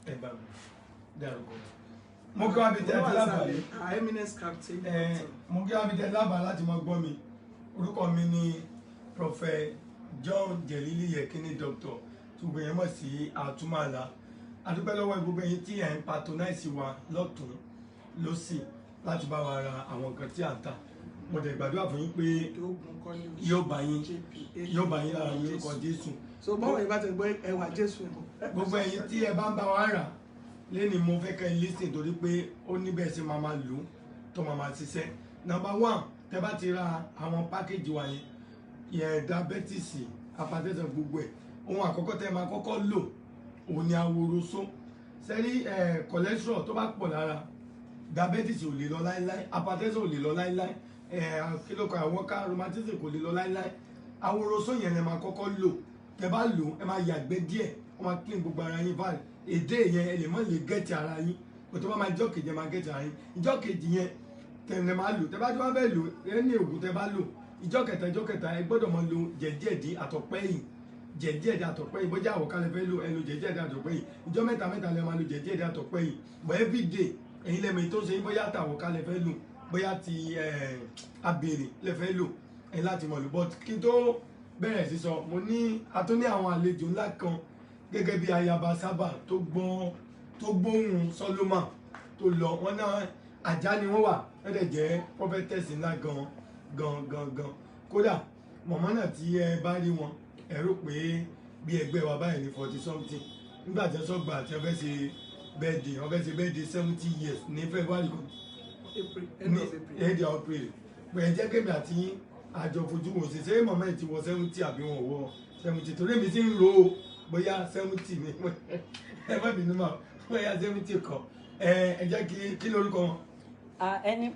ẹ bá mi dárúkọ. Mo kí wá bí tẹ́ ti lábàá. Eminence Captain. Mo kí wá bí tẹ́ lábàá láti mọ gbọ́ mi. Orúkọ mi ni Prophet John Jelili Yekini Doctor tí gbogbo yẹn mọ̀ sí Àtúmọ̀lá. A dúpẹ́ lọ́wọ́ gbogbo yín tí ẹ̀ ń patronize wa lọ́tún lósì láti bá wa ra àwọn nǹkan tí à ń tà. Mo dẹ̀ gbàdúrà fún yín pé yóò bá yín lára yín lórúkọ Jésù. So báwo ni bá ti gbọ́ ẹwà Jésù ẹ̀? Gbogbo ẹ̀yin tí ẹ bá ń bá wa rà lẹ́ni mo fẹ́ kẹ́ ẹ listen torí pé ó níbẹ̀ sí máa lò tó máa ṣiṣẹ́. Number one, tẹ́ bá ti ra àwọn pákéjì wa yẹn diabetes hypertension gbogbo ẹ̀ ohun àkọ́kọ́ tẹ́ máa kọ́kọ́ lò òun ni aworoso. Sẹ́rí cholesterol tó bá pọ̀ lára diabetes ò lè lọ láíláí, hypertension ò lè lọ láíláí, kílókọ̀ àwọ̀ká rheumatism kò lè lọ láíláí. Aworoso yẹn lẹ máa kọ́kọ́ lò. Tẹ́ bá lò ẹ máa yàgbẹ́ díẹ̀, ó máa clean gbogbo ara yín báyìí. Èdè yẹn ẹ lè má lè gẹ́tì ara yín, kò tó bá máa ìjọ́ kejì ẹ máa gẹ́tì ara yín. Ìjọ́ kejì yẹn tẹ̀lé máa lò. Tẹ́ bá tí wọ́n fẹ́ lò ẹni òògùn tẹ́ bá lò ìjọ́ kẹta ẹ gbọ́dọ̀ máa lo jẹ̀díẹ̀dí àtọ̀pẹ́yìn. Jẹ̀díẹ̀dí àtọ̀pẹ́yìn bójá àwọ̀kálẹ̀ fẹ́ lò ẹ lo jẹ̀díẹ̀dí àtọ̀pẹ́yìn. Ìjọ́ mẹ́ta lẹ máa lo jẹ̀díẹ̀dí àtọ̀pẹ́yìn. But everyday ẹ̀yin lẹ́mọ̀ tó ṣe yín bóyá àtàwọ̀kálẹ̀ fẹ́ lò bóyá ti abèrè lẹ fẹ́ lò ẹ̀yin láti mọ̀ lò. But kí n tó bẹ̀rẹ̀ sí sọ mo ní atúní àwọn àlejò ńlá kan gẹ́gẹ́ bí ayaba sábà tó gbóhùn Solomon tó lọ wọn náà Ajá ni wọ́n wà wọ́n dẹ̀ jẹ́ prophetess ńlá gan. Kódà mọ̀mọ́ náà tí ẹ bá rí wọn ẹ rò pé bí ẹgbẹ́ wa báyìí ní 40 something nígbà tí wọ́n sọ̀gbà àti wọ́n fẹ́ ṣe birthday 70 years ní February kan end of April pé ẹ jẹ́ kébì àti àjọ fojú wò sí ṣé mọ̀mọ́ ẹ̀ ti wọ 70 àbí wọn wọ 70 torí mi ti ń ro bóyá 70 ni ẹ má bínú mà bóyá 70 kan ẹ jẹ́ kí lórúkọ wọn.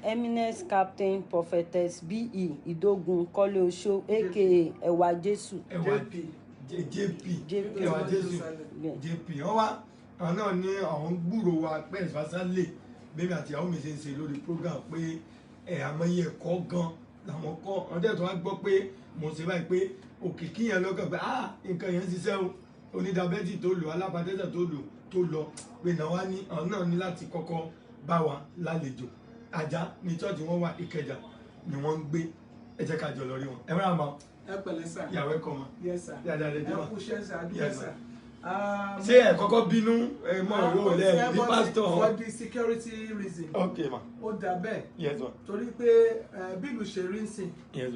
Eminence Captain Prophetess B.E. Idogun Kọ́lé Oṣó aka Ẹwà Jésù. JP Ẹwà Jésù JP wọ́n wá àwọn náà ní àwọn gbúrò wa pẹ́ ìfàsálẹ̀ bẹ́ẹ̀ àti àwọn mi ṣe ń ṣe lórí program pé àmọye ẹ̀kọ́ gan làwọn kọ́ ọ̀n dẹ̀ tó wá gbọ́ pé mo ṣe báyìí pé òkìkí yẹn lọ́kàn pé nǹkan yẹn ń ṣiṣẹ́ o onídàbẹ́tì tó lò alábàtẹ́sẹ̀ tó lọ pé náà wá ní àwọn náà ní láti kọ́kọ́ bá wa lálejò. Ajá ní church wọn wà Ìkẹjà ni wọ́n ń gbé ẹ jẹ́ ká jọ lọ rí wọn. Ẹ mẹ́ra ma. Ẹ pẹ̀lẹ́ sà. You are welcome ma. Yes sir. Yàrá rẹ̀ jẹ́ ma. Ẹ kú iṣẹ́ sà, àdúgbò sà. Ṣé ẹ kọ́kọ́ bínú mọ́ ìwé òlẹ̀ ní pásítọ̀? For the security reason. Okay ma. Ó dà bẹ́ẹ̀. Yes ma. Torí pé bí ìlú ṣe rí ń sìn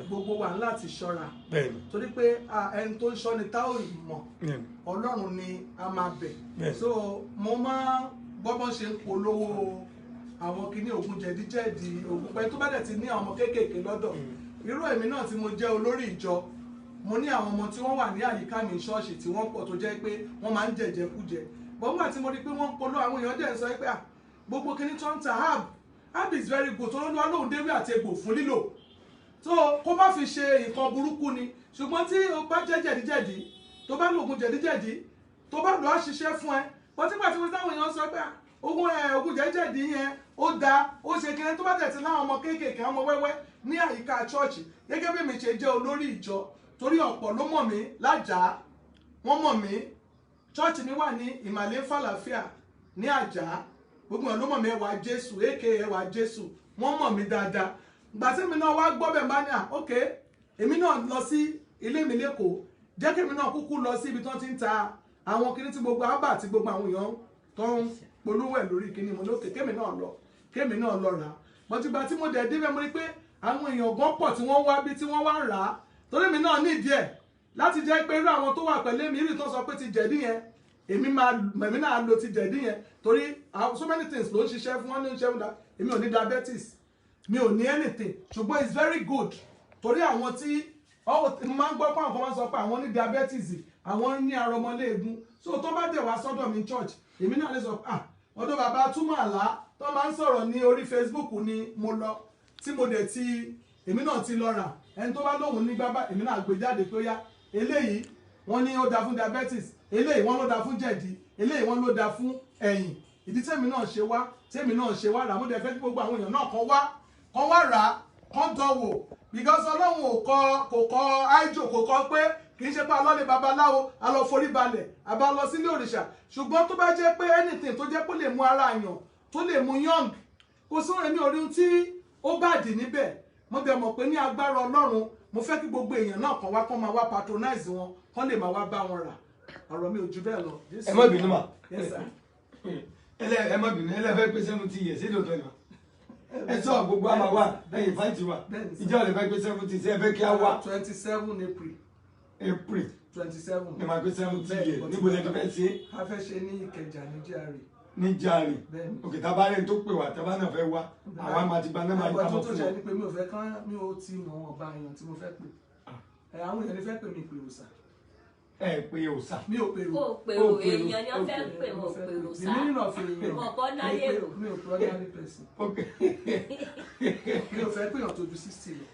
gbogbo wa láti ṣọ́ra. Bẹ́ẹ̀ni. Torí pé ẹni tó ń ṣọ́ ni tá ò mọ̀ Ọlọ́run ni a máa bẹ̀. So mo máa bọ́bọ́n ṣe ń polówó àwọn kìíní ogun jẹ̀díjẹ̀dí ogun pẹ́ tó bá dẹ̀ ti ní àwọn ọmọ kéékèèké lọ́dọ̀ irú èmi náà tí mo jẹ́ olórí ìjọ mo ní àwọn ọmọ tí wọ́n wà ní àyíká mi ṣọ́ọ̀ṣì tí wọ́n pọ̀ tó jẹ́ pé wọ́n máa ń jẹ̀jẹ̀kújẹ bọ́gbà tí mo rí pé wọ́n polówó àwọn èèyàn dẹ̀ ń sọ pé gbogbo kìíní tó ń ta herb is very good tó lọ́wọ́ lóhùn déwé àti egbò fún lílò tó kó má fi ṣe nǹkan burúkú ni ṣùgbọ́n tí o bá jẹ́ jẹ̀díjẹ̀dí tó bá lo ogun jẹ̀díjẹ̀dí tó bá lọ́ọ́ ṣiṣẹ́ fún ẹ pọtígbà tí mo táwọn èèyàn sọ pé ogun jẹ̀díjẹ̀dí yẹn ó da ó ṣe kí ẹni tó bá tẹ̀sí láwọn ọmọ kéékèèké ọmọ wẹ́wẹ́ ní àyíká chọ́ọ̀chì gẹ́gẹ́ bí mi ṣe jẹ́ olórí ìjọ torí ọ̀pọ̀ ló mọ̀ mí lájàá wọ́n mọ̀ mí chọ́ọ̀chì mi wà ní ìmàlẹ́ fàlàfíà ní àjà gbogbo ẹ̀ ló mọ̀ mí Ẹwà Jésù aka Ẹwà Jésù wọ́n mọ̀ mí dáadáa gbà tí mi náà wá gbọ́ bẹ̀ bá ní ok èmi náà lọ sí ilé mi lẹ́kọ̀ọ́ jẹ́ kí èmi náà kúkú lọ sí ibi tí wọ́n ti ń ta àwọn kinní tí gbogbo ábà àti gbogbo àwọn èèyàn tó ń polówó ẹ̀ lórí kinní mo lókè kémi náà lọ rà á bọ́tìgbà tí mo dẹ̀ débẹ̀ mo rí pé àwọn èèyàn gan pọ̀ tí wọ́n wá bí tí wọ́n wá ń rà á torí mi náà nídìí ẹ̀ láti jẹ́ pé irú àwọn tó wà pẹ̀lú mi rí tó sọ pé ti jẹ̀dí yẹn èmi náà lo ti jẹ̀dí yẹn torí so many things ló ń ṣiṣẹ́ fún wọn ní iṣẹ́ fún da èmi ò ní diabetes mi ò ní anything ṣùgbọ́n it's very good torí àwọn tí máa ń gbọ́ pé àwọn kan máa ń sọ pé àwọn ní diabetes àwọn ní arọmọléegun so tó bá dẹ̀ wá sọ́dọ̀ mi church èmi náà lè sọ ọ̀dọ̀ bàbá Àtúmọ̀lá tó máa ń sọ̀rọ̀ ní orí Facebook ni mo lọ tí mo dẹ̀ èmi náà ti lọ rà ẹni tó bá lóhùn ní gbábá èmi náà gbé jáde pé ó yá eléyìí wọ́n ní ó da fún diabetes eléyìí wọ́n ló da fún jẹ̀dí eléyìí wọ́n ló da fún ẹ̀yìn ìdí tèmi náà ṣe wá rà mo dẹ̀ fẹ́ kí gbogbo àwọn èèyàn náà kàn wá rà kàn dánwò because Ọlọ́run kò kọ àìjò kò kọ pé kì í ṣe pé a lọ lé babaláwo a lọ forí balẹ̀ a bá lọ sílé òrìṣà ṣùgbọ́n tó bá jẹ́ pé anything tó jẹ́ pé ó lè mú ara yàn tó lè mú young kò sí èmi ò rí ohun tí ó bàdì níbẹ̀ mo bẹ̀ mọ̀ pé ní agbára Ọlọ́run mo fẹ́ kí gbogbo èèyàn náà kàn wá kán máa wá patronize wọn kán lè máa wá bá wọn rà ọ̀rọ̀ mi ò ju bẹ́ẹ̀ lọ. ẹ má bínú mà Yes, sir. ẹ má bínú ẹ lẹ́fẹ̀ẹ́ pé 70 years sí lóòótọ́ ni mà ẹ sọ gbogbo àmà wa ẹ̀yìn fáìtì wa ìjọ lè fẹ́ pé 70 sí ẹ fẹ́ kí á wá 27 April 27 ẹ máa pé 70 years níbo lè fẹ́ ṣe a fẹ́ ṣe ní Ìkẹjà ní GRA. ní jàre Bẹ́ẹ̀ni. òkè tá a bá rẹ̀ tó pè wá tá a bá náà fẹ́ wá àwọn àmà àti gbaná máa ń àgbà kábọ̀ tó fún ṣe wọn. ni pé mi ò fẹ́ kán mi ò tí mọ̀ wọn bá èèyàn tí mo fẹ́ pè àwọn èèyàn ní fẹ́ pè mí pè òòsà ẹ pé òòsà mi ò pè Ó pèrò èèyàn ni wọ́n fẹ́ pè wọ́n pèrò the sá. meaning of èèyàn Ọ̀pọ̀ náyé rò. mi ò pè ordinary person ok mi ò fẹ́ pè yàn tó ju 60 lọ.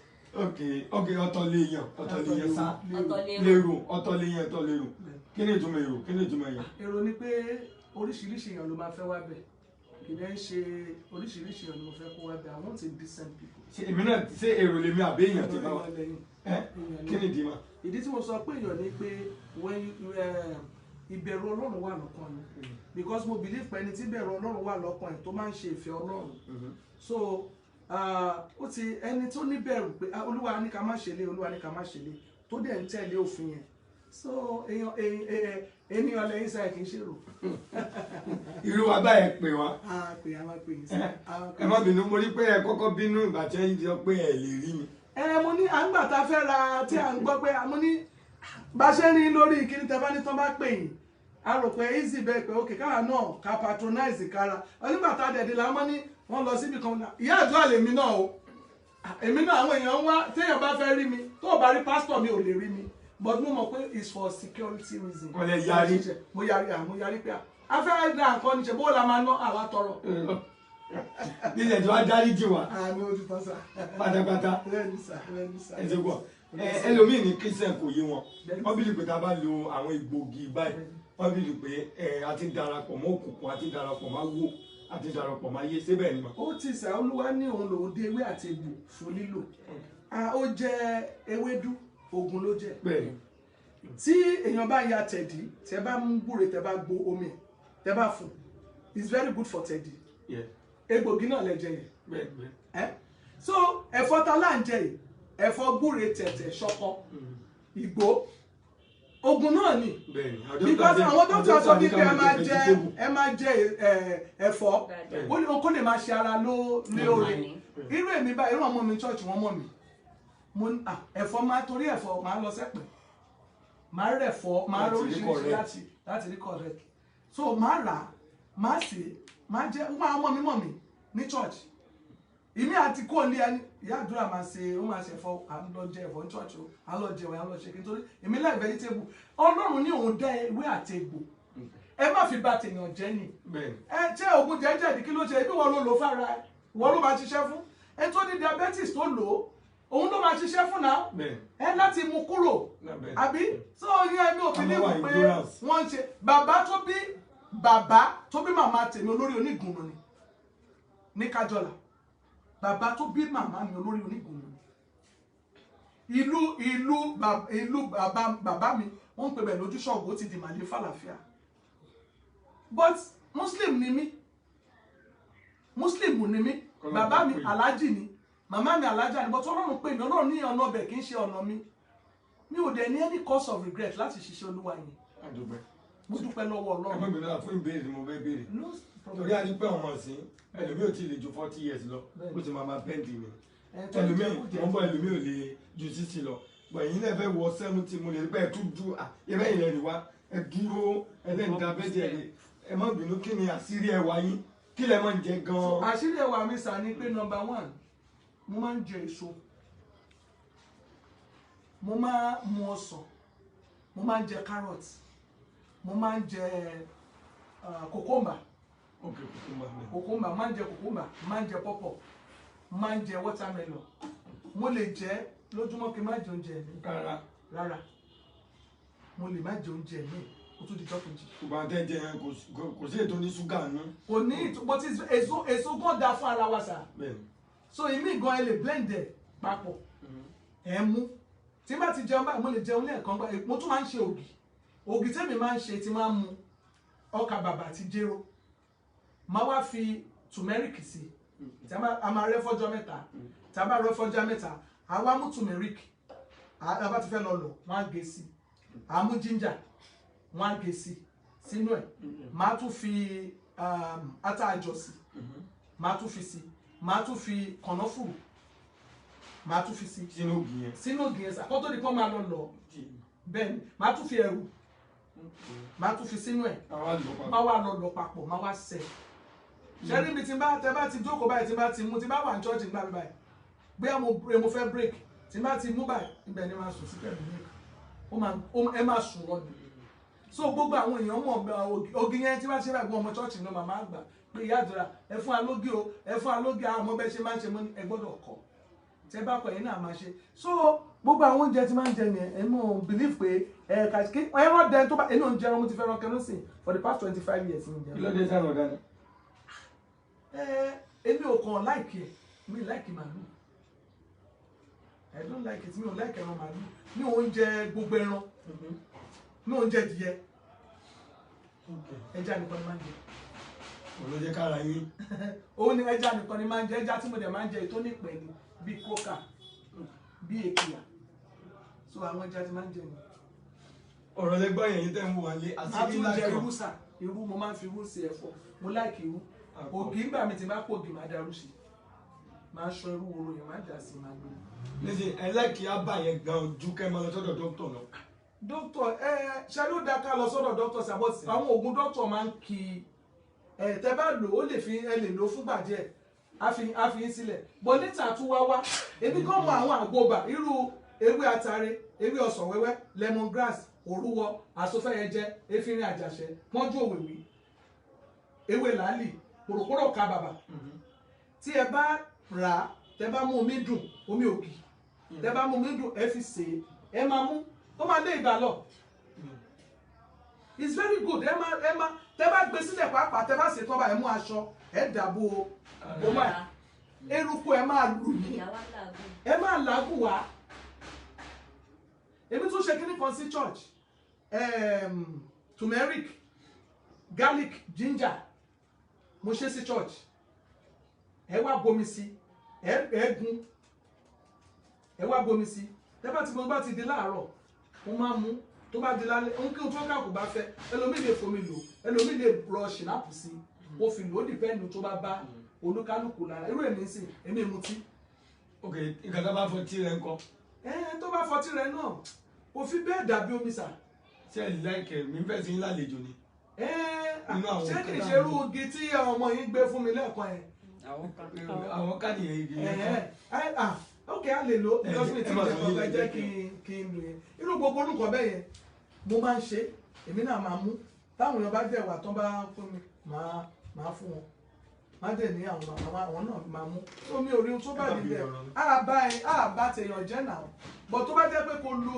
ok ọ̀tọ̀ lè yàn ọ̀tọ̀ lè yàn sá Ọ̀tọ̀ lérò. lérò ọ̀tọ̀ lè yàn ọ̀tọ̀ lérò kí ni ìtumọ̀ èrò kí ni ìtumọ̀ èèyàn. èrò ni pé oríṣiríṣi èèyàn ló máa fẹ́ wá bẹ̀ kì í dẹ́ ṣe oríṣiríṣi èèyàn ló fẹ́ kó wá bẹ̀ I want a decent people. ṣe èmi náà ṣe èrò lèmi àbí èèyàn ti bá wa Èèyàn lẹ́yìn. ẹ kí ni ìdí mà. ìdí tí mo sọ pé èèyàn ni pé ìbẹ̀rù Ọlọ́run wà lọ́kàn mi because mo believe pé ẹni tí ìbẹ̀rù Ọlọ́run wà lọ́kàn ẹ̀ tó máa ń ṣe ìfẹ́ Ọlọ́run so ó ti ẹni tó níbẹ̀rù pé Olúwa ní ká má ṣe lé Olúwa ní ká má ṣe lé tó dẹ̀ ń tẹ̀lé òfin yẹn so ènìyàn lẹ́yìn sáyẹ̀ kì í ṣèrò. irú wa báyẹn pè wá a pè á máa pè yín sí. ẹ má bínú mo rí pé ẹ kọ́kọ́ bínú ìgbà tí ẹ sọ pé ẹ lè rí mi. mo ní àgbà tá a fẹ́ ra tí à ń gbọ́ pé mo ní bá ṣe rí lórí kíní tẹ bá ní tán bá pè yín a rò pé easy bẹ́ẹ̀ pé òkè káwa náà ká patronize kára onígbà tá a dẹ̀ dé la mọ́ ní wọ́n lọ síbi kan náà ìyá àdúrà lèmi náà o èmi náà àwọn èèyàn ń wá téèyàn bá fẹ́ rí mi tó o bá rí pásítọ̀ mi ò lè rí mi but mo mọ̀ pé it's for security reason. Wọ́n lè yarí. mo yarí pé a fẹ́ ra nǹkan níṣẹ́ bó la máa ná àwa tọrọ. nílẹ̀ tí wàá dárí jì wá àmì ojú tán sá. pátápátá lẹ́nu sá lẹ́nu sá. ẹ ṣe gbọ́ ẹlòmíì ní christian kò yé wọn wọ́n bí lè pé tá a bá lo àwọn egbògi báyìí wọ́n bí lè pé a ti darapọ̀ mọ́ òkùnkùn a ti darapọ̀ mọ́ wó a ti darapọ̀ mọ́ ayé síbẹ̀ ni mà. ó ti sà Olúwa ní òun lòun dé ewé àti egbò fún lílò ó jẹ́ ewédú oògùn ló jẹ́ bẹ́ẹ̀ni tí èèyàn bá ya tẹ̀dí tẹ bá mú gbúre tẹ bá gbo omi tẹ bá fún it's very good for tẹ̀dí egbògi náà lẹ jẹ yẹn bẹ́ẹ̀ni so ẹ̀fọ́ ta là ń jẹ yìí ẹ̀fọ́ gbúre tẹ̀tẹ̀ ṣọkọ ìgbó oògùn náà ni because àwọn dókítà sọ bí pé ẹ máa jẹ ẹ̀fọ́ ó ní kó lè máa ṣe ara lóore irú èmi báyìí irú ọmọ mi church wọn mọ̀ mi mo ní ẹ̀fọ́ máa torí ẹ̀fọ́ máa lọ sẹ́pẹ̀ máa rẹ̀fọ́ máa rọ oríṣiríṣi láti rí correct so máa rà máa sè máa jẹ wọn àwọn ọmọ mi mọ̀ mi ní church ìmí àti kó ní ẹni ìyá àdúrà máa ṣe ó máa ṣe ẹ̀fọ́ à ń lọ jẹ ẹ̀fọ́ ní church o à ń lọ jẹ ẹ̀wọ̀n à ń lọ ṣe kí n torí èmi láì vegetable Ọlọ́run ní òun dá ewé àti egbò ẹ má fi bà tèèyàn jẹ́ ni ẹ jẹ́ ògùn jẹ́jẹ́ kí ló ṣe ibi wọn ló lò fára ẹ wọn ló máa ṣiṣẹ́ fún ẹ tó ní diabetes tó lò ó òun ló máa ṣiṣẹ́ fún náà ẹ láti mú kúrò àbí tó yẹ ẹni òfin ní wípé wọ́n ń ṣe bàbá tó bí màmá tèmi olórí onígunnu ni ní Kájọlà bàbá tó bí màmá mi olórí onígunnu ni ìlú bàbá mi wọ́n ń pè bẹ́ẹ̀ lójú ṣọ́ọ̀bù ó ti di màlẹ́ fàlàfíà but muslim ni mí bàbá mi alájì ni màmá mi alájà ni but Ọlọ́run pè mí Ọlọ́run ní ọ̀nà ọbẹ̀ kì í ṣe ọ̀nà mi ò dẹ̀ ní any cause of regret láti ṣiṣẹ́ Olúwa yẹn mo dúpẹ́ lọ́wọ́ Ọlọ́run. ẹ má bínú náà fún ìbéèrè mo fẹ́ béèrè torí a ní pé ọmọ sí ẹlòmíì ò tí ì lè ju 40 years lọ ó sì máa bẹ́ǹdì ni ẹlòmíì wọ́n bọ́ ẹlòmíì ò lè ju 60 lọ bọ̀ ẹ̀yin náà fẹ́ wọ 70 mo lè rí pé ẹ tún ju ẹ̀rẹ́ ìrẹ́ rí wa ẹ dúró ẹlẹ́ǹda bẹ́ẹ̀dì ẹ̀ ẹ má bínú kí ni àṣírí ẹwà yín kí lẹ máa ń jẹ gan-an. àṣírí ẹwà mi sà ni pé number 1 mo máa ń jẹ èso mo máa mu ọsàn mo máa ń jẹ carrot mo máa ń jẹ cucumber máa ń jẹ cucumber máa ń jẹ pawpaw máa ń jẹ watermelon mo lè jẹ lójúmọ́ kí n má jẹ oúnjẹ mi rárá mo lè má jẹ oúnjẹ mi ó tún di jọ́kejì. ṣùgbọ́n àtẹ jẹ kò sí ètò ní ṣúgà nù. kò ní ìtúbọ̀ tí èso gan da fún ara wa sà so ìmí gan ẹ lè blend ẹ papọ̀ ẹ mú tí bá ti jẹun báyìí mo lè jẹun lẹ́ẹ̀kan gbá mo tún máa ń ṣe ògì tèmi máa ń ṣe tí máa ń mu ọkà bàbà àti jéró máa wá fi turmeric sí tí a máa rẹ́ fọ́jọ́ mẹ́ta tí a bá rẹ́ fọ́jọ́ mẹ́ta a wá mú turmeric a bá ti fẹ́ lọ lọ wọ́n á gé sí a mú ginger wọ́n á gé sí sínú ẹ̀ máa tún fi ata àjọsí máa tún fi sí máa tún fi kànáfùrù máa tún fi sí sínú ògì yẹn àkọ́tọ́ di kọ́ máa lọ bẹ́ẹ̀ ni máa tún fi ẹ̀rù máa tún fi sínú ẹ̀ máa wá lọ papọ̀ máa wá sẹ̀ ṣẹ́rí mi tẹ bá ti jókòó báyìí tí bá ti mú tí bá wà ní church nígbà báyìí bóyá mo fẹ́ break tí bá ti mú báyìí ibẹ̀ ni máa sùn sí pẹ̀lú milk ẹ máa sùn lọ nìyí so gbogbo àwọn èèyàn mọ̀ ògì yẹn tí bá ṣe báyìí ọmọ church ní màmá àgbà pé ìyá àdúrà ẹ fún alógì o ẹ fún alógì àwọn ọmọ bẹ́ẹ̀ ṣe máa ń ṣe mọ́ ẹ gbọ́dọ̀ kọ́ tẹ bá kọ yẹn náà máa ṣe so gbogbo àwọn oúnjẹ tí máa ń jẹ nìyẹn ẹ mọ̀ believe pé ẹ kàṣíkí ẹran dẹ tó bá ẹni òun jẹun mo ti fẹ́ràn kẹrọsìn for the past 25 years ní ìjẹun. kí ló dé sáà ọ̀dà ni. èmi ò kàn láìkì ẹ mi láìkì màálù I don't like it mi ò láìkì ẹran màálù mi ò ń jẹ gbogbo ẹran mi ò ń jẹ díẹ̀ ẹja nìkan ni máa ń jẹ. ló jẹ́ kára yín. òun ni ẹja nìkan ni máa ń jẹ ẹja tí mo dẹ̀ máa ń jẹ ètò nípẹ̀ ni bíi kókà bíi èkìyà so àwọn ẹja tí máa ń jẹ ni. ọ̀rọ̀ lẹ́gbọ́n yẹn tẹ́ ń wò wálé máa tún jẹ irú sà irú mo máa ń fi irú sí ẹ̀fọ́ mo láìkì irú ògì ńgbà mi ti bá pò ògì máa darú sí máa ṣan irú oró yẹn máa dà sí máa gbé. níṣẹ́ ẹ láìkí ábà yẹn gan ojú kẹ́ máa lọ sọ́dọ̀ dókítà náà. dókítà ṣe ló dáa ká lọ sọ́dọ̀ dókítà sàbọ̀ àwọn oògùn dókítà máa ń kí tẹ́ bá lò ó lè fi ẹ lè lò fúngbà díẹ̀ a fi yín sílẹ̀ bọ̀ níta tún wá èmi kàn mọ àwọn àgbọ̀bà irú ewé atare ewé ọsàn wẹ́wẹ́ lemongrass òrúwọ àsọfẹ́yẹjẹ efirin àjàṣẹ pọ́njú òwèwí ewé làálì kòròkòrò ká bàbà tí ẹ bá rà á tẹ́ bá mú omi dùn omi ògì tẹ́ bá mú omi dùn ẹ fi sè é ẹ máa mú ó máa lé ìgbà lọ it's very good ẹ má tẹ́ bá gbé sílẹ̀ pàápàá tẹ́ bá ṣe tán bá ẹ mú aṣọ ẹ dàbò bọmọ eruku ẹ máa lù mí ẹ máa làágùn wá èmi tún ṣe kíní kan sí church turmeric garlic ginger mo ṣe sí church ẹ wá bomi sí ẹ gún ẹ wá bomi sí tẹ́ bá ti mo bá ti di láàárọ̀ mo máa mú tó bá di lálẹ́ ohun kí n tó kàkó bá fẹ́ ẹlòmíì lè fomi lò ẹlòmíì lè rọ ṣìnáàpù sí mo fi lò ó dìpẹ́ndù tó bá bá olúkálùkù lára irú èmi sì èmi mutí. ok nǹkan tó bá fọtí rẹ ńkọ́. tó bá fọtí rẹ náà kò fi bẹ́ẹ̀ dàbí omi sà. ṣé ẹ láìkẹ mi fẹ́ sí yín lálejò ni. ṣé kì í ṣe irú ogi tí ọmọ yín gbé fún mi lẹ́ẹ̀kan yẹn. àwọn ká nìyẹn igi yẹn. ok a lè lo ìjọsìn tí mo jẹ jẹ́ kí n lò yẹn irú gbogbo olùkọ́ bẹ́ẹ̀ yẹn mo máa ń ṣe èmi náà máa mú táwọn èèyàn bá dẹ̀ wà tán bá fún mi máa fún wọn má dẹ̀ ní àwọn náà máa mú omi orí tó bá nílẹ̀ àbá tèèyàn jẹ́ náà bọ̀ tó bá jẹ́ pé kó lo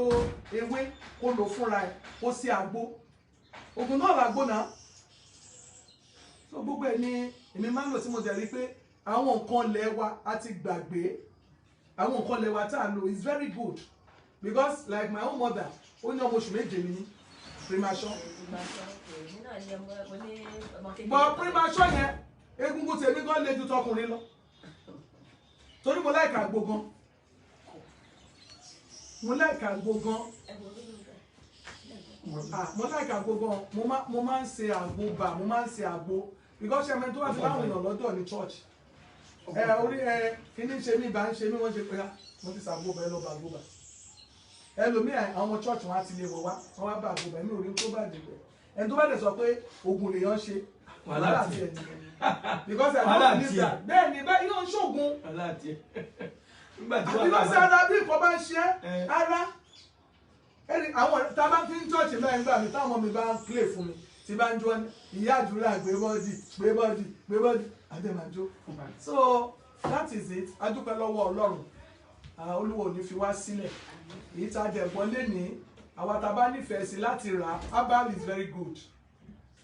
ewé kó lo fúnra ẹ̀ kó sí àgbo ògùn náà làgbo náà so gbogbo ẹ̀ ni èmi máa ń lò tí mo dẹ̀ rí pé àwọn nǹkan lẹ̀ wa a ti gbàgbé àwọn nǹkan lẹ̀ wa tá a lò is very good because like my own mother ó ní ọmọ oṣù méje ní primasure but primasure yẹn egungun tèmi gan le ju tọkùnrin lọ torí mo láìka àgbo gan mo láìka àgbo gan mo máa ń ṣe àgbo bà mo máa ń ṣe àgbo because ẹ̀mẹ́ tó wà sí láwọn èèyàn lọ́dọ̀ ní church orí kíní ṣe mí bá ń ṣe mí wọ́n ṣe pé mo ti ṣàgbo bà ẹ lọ bà àgbo bà ẹlòmíì àwọn ọmọ church wọn á ti lè wọ wá wọn wá bà àgbo bà ẹ̀mí orí tó bá dìbò ẹni tó bá dẹ̀ sọ pé oògùn lèèyàn ṣe wàhálà àti ẹ̀ nìyẹn because I don't believe that bẹ́ẹ̀ ni bẹ́ẹ̀ yóò ṣoògùn because ara bí nǹkan bá ń ṣe ara ẹni àwọn tá a bá fi ń church mẹ́rin gbà mí táwọn mi bá ń play fún mi tí bá ń jó ìyá àdúrà gbé bọ́ọ̀dì àdèmàjò so that is it adúpẹ́ lọ́wọ́ Ọlọ́run Olúwa ò ní fi wá sílẹ̀ èyí tá a dẹ̀ gbọ́ lé ní àwa tá a bá nífẹ̀ẹ́ sí láti rà herbal is very good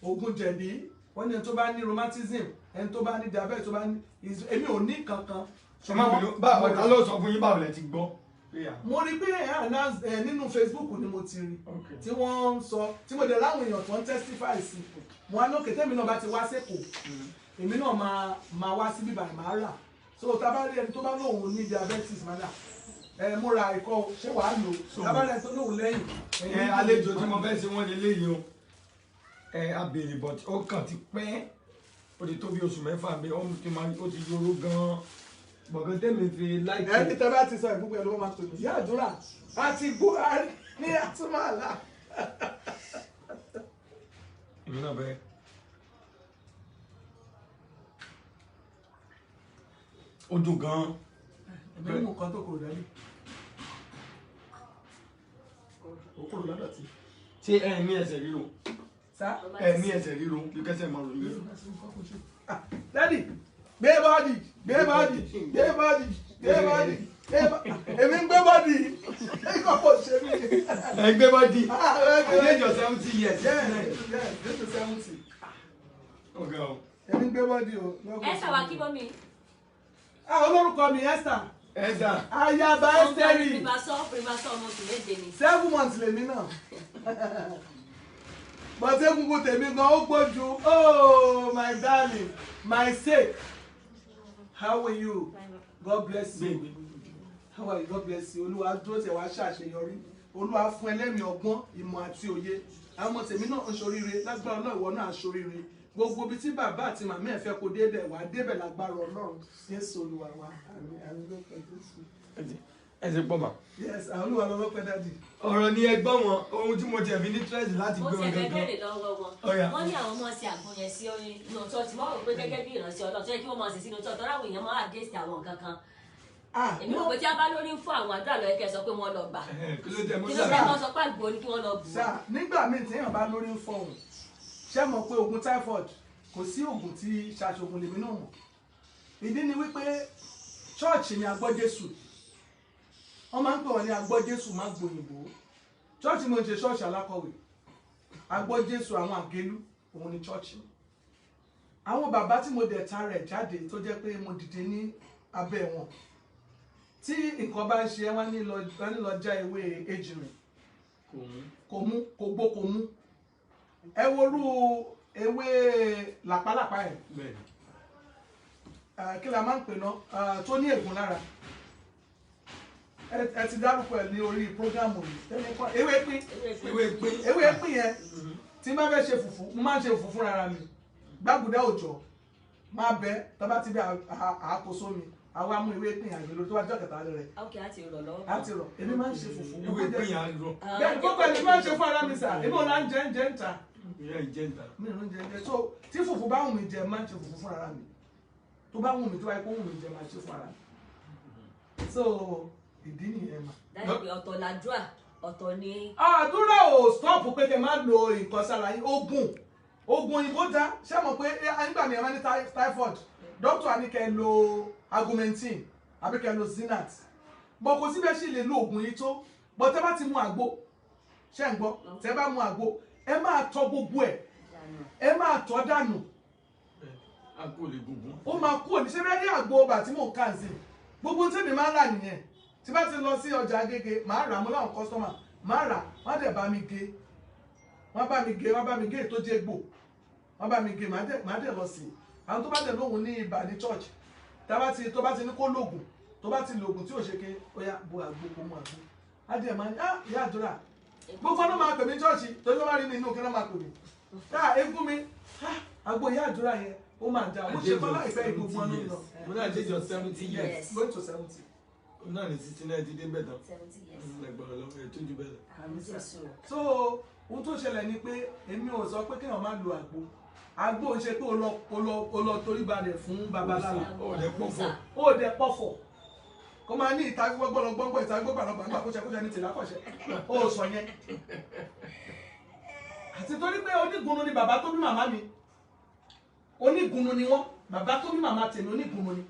oògùn jẹ̀dí wọ́n ní ẹni tó bá ní rheumatism ẹni tó bá ní diabetes tó bá ní èmi ò ní kankan. ọ̀tá ló sọ fún yín báwo lẹ ti gbọ́. mo rí pé nínú Facebook ni mo ti rí tí wọ́n ń sọ tí mo dẹ̀ láwọn èèyàn tó ń testify sí mo wá lókè tẹ́mi náà bá ti wá sẹ́kọ̀ọ́ èmi náà máa wá sí bíbá máa rà so tá bá rí ẹni tó bá lóun ní diabetes máa dà mo ra ìkọ́ ṣé wàá lò tá bá rí ẹni tó lóun lẹ́yìn. àlejò tí mo fẹ́ ṣe wọ́n lé léyìí o abèrè but ó kàn ti pẹ́ ó ti tó bí oṣù mẹ́fà mi ó ti yòrò gan-an gbọ̀ngàn tẹ́mi fi láìpẹ́. ẹni tẹ́ bá ti sọ ìfúnpẹ́ ló máa pè mí sí àdúrà àti buhari ní àtúmọ̀lá. èmi náà bẹ́ẹ̀. ó dùn gan-an. ẹgbẹ́ mú nǹkan tó kúrò dání. ó kúrò lọ́dọ̀ tí. ṣé ẹ ní ẹsẹ̀ ríro. sá. ẹ ní ẹsẹ̀ ríro bí kẹsẹ̀ máa rò yín. dádì gbé bọ́ọ̀dì gbé bọ́ọ̀dì gbé bọ́ọ̀dì gbé bọ́ọ̀dì èmi ń gbé bọ́ọ̀dì ẹ̀kọ́ kò ṣe mí. ẹ gbé bọ́ọ̀dì àlejò 70 years. This is 70. ọ̀gá o. èmi ń gbé bọ́ọ̀dì o. ẹ ṣàwà kí bọ́ mi. olórúkọ mi Esther. Esther. ayaba Esteri. primasọ ọmọ oṣù méje ni. 7 months lèmi náà. bọ́tẹ́ egungun tèmi gan ó gbójú. Oh my darling my sake. How are you? God bless you. How are you? God bless you. Olúwa dúró tẹ̀ wá ṣàṣeyọrí. Olúwa fún ẹlẹ́mìí ọgbọ́n, ìmọ̀ àti òye. Àwọn ọmọ tèmi náà ń ṣoríire. Lágbára Ọlọ́run ìwọ náà ṣoríire. Gbogbo ibi tí bàbá àti màmá ẹ̀ fẹ́ kó débẹ̀ wá débẹ̀ lágbára Ọlọ́run. Jésù Olúwa wa. Àmín lórúkọ Jésù. ẹ ṣe pọ̀ mà. Yes, Olúwa lọ́wọ́ pẹ́ dáàdì. ọ̀rọ̀ ni ẹgbọ́n wọn ohun tí mo jẹ̀ fi ní tírẹ́sì láti mo gbé ti wọn ẹ̀fẹ̀ gangan. bẹ̀rẹ̀ lọ́wọ́ wọn. wọ́n ní àwọn ọmọ ṣe àgbọn yẹn sí orin inú ṣọ́ọ̀ṣì mọ́ òun pé gẹ́gẹ́ bí ìránṣẹ́ Ọlọ́run tó yẹ kí wọ́n máa ṣe sínú ṣọ́ọ̀ṣì tọ́láwọ̀ èèyàn máa àgẹ́sì àwọn nǹkan kan. èmi rò pé tí a bá lórí ń fún àwọn àdúrà lọ́yẹ́ kẹ́ sọ pé wọ́n lọ gbà. kí ló tẹ mọ́ kí ló sára. fẹ́ mọ́ sọ pé àgbo ni kí wọ́n lọ bù. Sá nígbà míì téèyàn bá lórí ń fọhùn ṣé mọ̀ pé oògùn typhoid kò sí oògùn tí ṣàṣoògùn lèmi náà mọ̀. ìdí ni wípé ṣọ́ọ̀ṣì ni agbọ́ Jésù wọ́n máa ń pè wọ́n ní agbọ́ Jésù má gbòyìnbó ṣọ́ọ̀ṣì mo ń ṣe ṣọ́ọ̀ṣì alákọ̀wé agbọ́ Jésù àwọn àgélú òun ni ṣọ́ọ̀ṣì àwọn bàbá tí mo dẹ̀ ta rẹ̀ jáde tó jẹ́ pé mo dìde ní abẹ́ wọn tí nǹkan bá ń ṣe wọ́n ní lọ já ewé ejìrìn kò mú kò gbó kò mú ẹ worú ewé làpálàpá ẹ̀ kí la máa ń pè náà tó ní ègún lára ẹ ti dárúkọ ẹ ní orí prógámù yìí ewé pín yẹn tí n bá fẹ́ ṣe fùfú mo máa ń ṣe fùfú fúnra mi gbàgùdá òjò máa bẹ tọ́ba ti bẹ àkóso mi àwa mú ewé pín àgbélò tó wá jọ kẹta rẹ. ok á ti rọ̀ lọ́wọ́. á ti rọ̀ èmi máa ń ṣe fùfú. ewé pín yà á lọ. bẹ́ẹ̀ni kókó èmi máa ń ṣe fún ara mi sà èmi ò náà ń jẹ ń ta. ìyá ìjẹ́ ń ta. mi ò ń jẹ so tí fùfú bá wù mí jẹ máa ń ṣe fùfú fún ara mi tó bá wù mí tó wáyé kó wù mí jẹ máa ṣe fún ara mi. so ìdí nìyẹn mà. dájú pé ọ̀tọ̀ làdúrà ọ̀tọ̀ ni. àdúrà ò stop pé kẹ máa lo nǹkan sára yín oògùn òyìnbó dá ṣé mo pé nígbà mi ẹ máa ní typhoid dókítà ní kẹ lo augmentin àbí kẹ lo zinat bọ kò síbẹ̀ ṣe lè lo oògùn yìí tó bọ tẹ bá ti mu àgbo ṣé ń gbọ́ tẹ bá mu àgbo ẹ máa tọ gbogbo ẹ máa tọ dànù àgbo lè gbogbo. ó máa kú òní ṣé bẹ́ẹ̀ ní àgbo ọba tí mò ń kà sí gbogbo tí mi máa ń rà nìyẹn tí bá ti lọ sí ọjà Agége màá rà mo láwọn kọ́sítọ́mà màá rà wọ́n á dẹ̀ bá mi gé wọ́n bá mi gé tó jẹ́ gbò wọ́n bá mi gé màá dẹ̀ lọ sí àwọn tó bá dẹ̀ lóhùn ní ibà ní church tó bá ti ní kó lògùn tó bá ti lògùn tí ò ṣe ké ó yá bo àgbo kó mú àgbo á dẹ̀ máa ní ìyá àdúrà gbogbo ọdún máa pè mí church torí wọ́n bá rí nínú kí wọ́n máa pè mí egún mi àgbo ìyá àdúrà yẹn ó máa dá mo ṣe fọlá ìfẹ́ ìgbogbo ọdún lọ. mo náà jẹjọ 70 years. going to 70. mo náà ní 69 dídé bẹ́ẹ̀ tán. 70 years. ẹgbẹ̀rún lọ́wọ́ ẹ̀ tó ju bẹ́ẹ̀ lọ. so ohun tó ṣẹlẹ̀ ni pé èmi ò sọ pé kéèyàn má lo àgbo ń ṣe pé o lọ torí balẹ̀ fún babaláwo ó dẹ̀ pọ̀fọ̀. ó dẹ̀ pọ̀fọ̀ kó máa ní ìta gbọ́gbọ́lọ́gbọ́ngbọ́ ìta gbọ́gbàlọ́gbà kóṣẹ́kóṣẹ́ ní tìlákọ̀ṣẹ́ ó sọ yẹn àti torí pé onígunnu ni bàbá tó bí màmá mi onígunnu ni wọ́n bàbá tó bí màmá tèmi onígunnu ni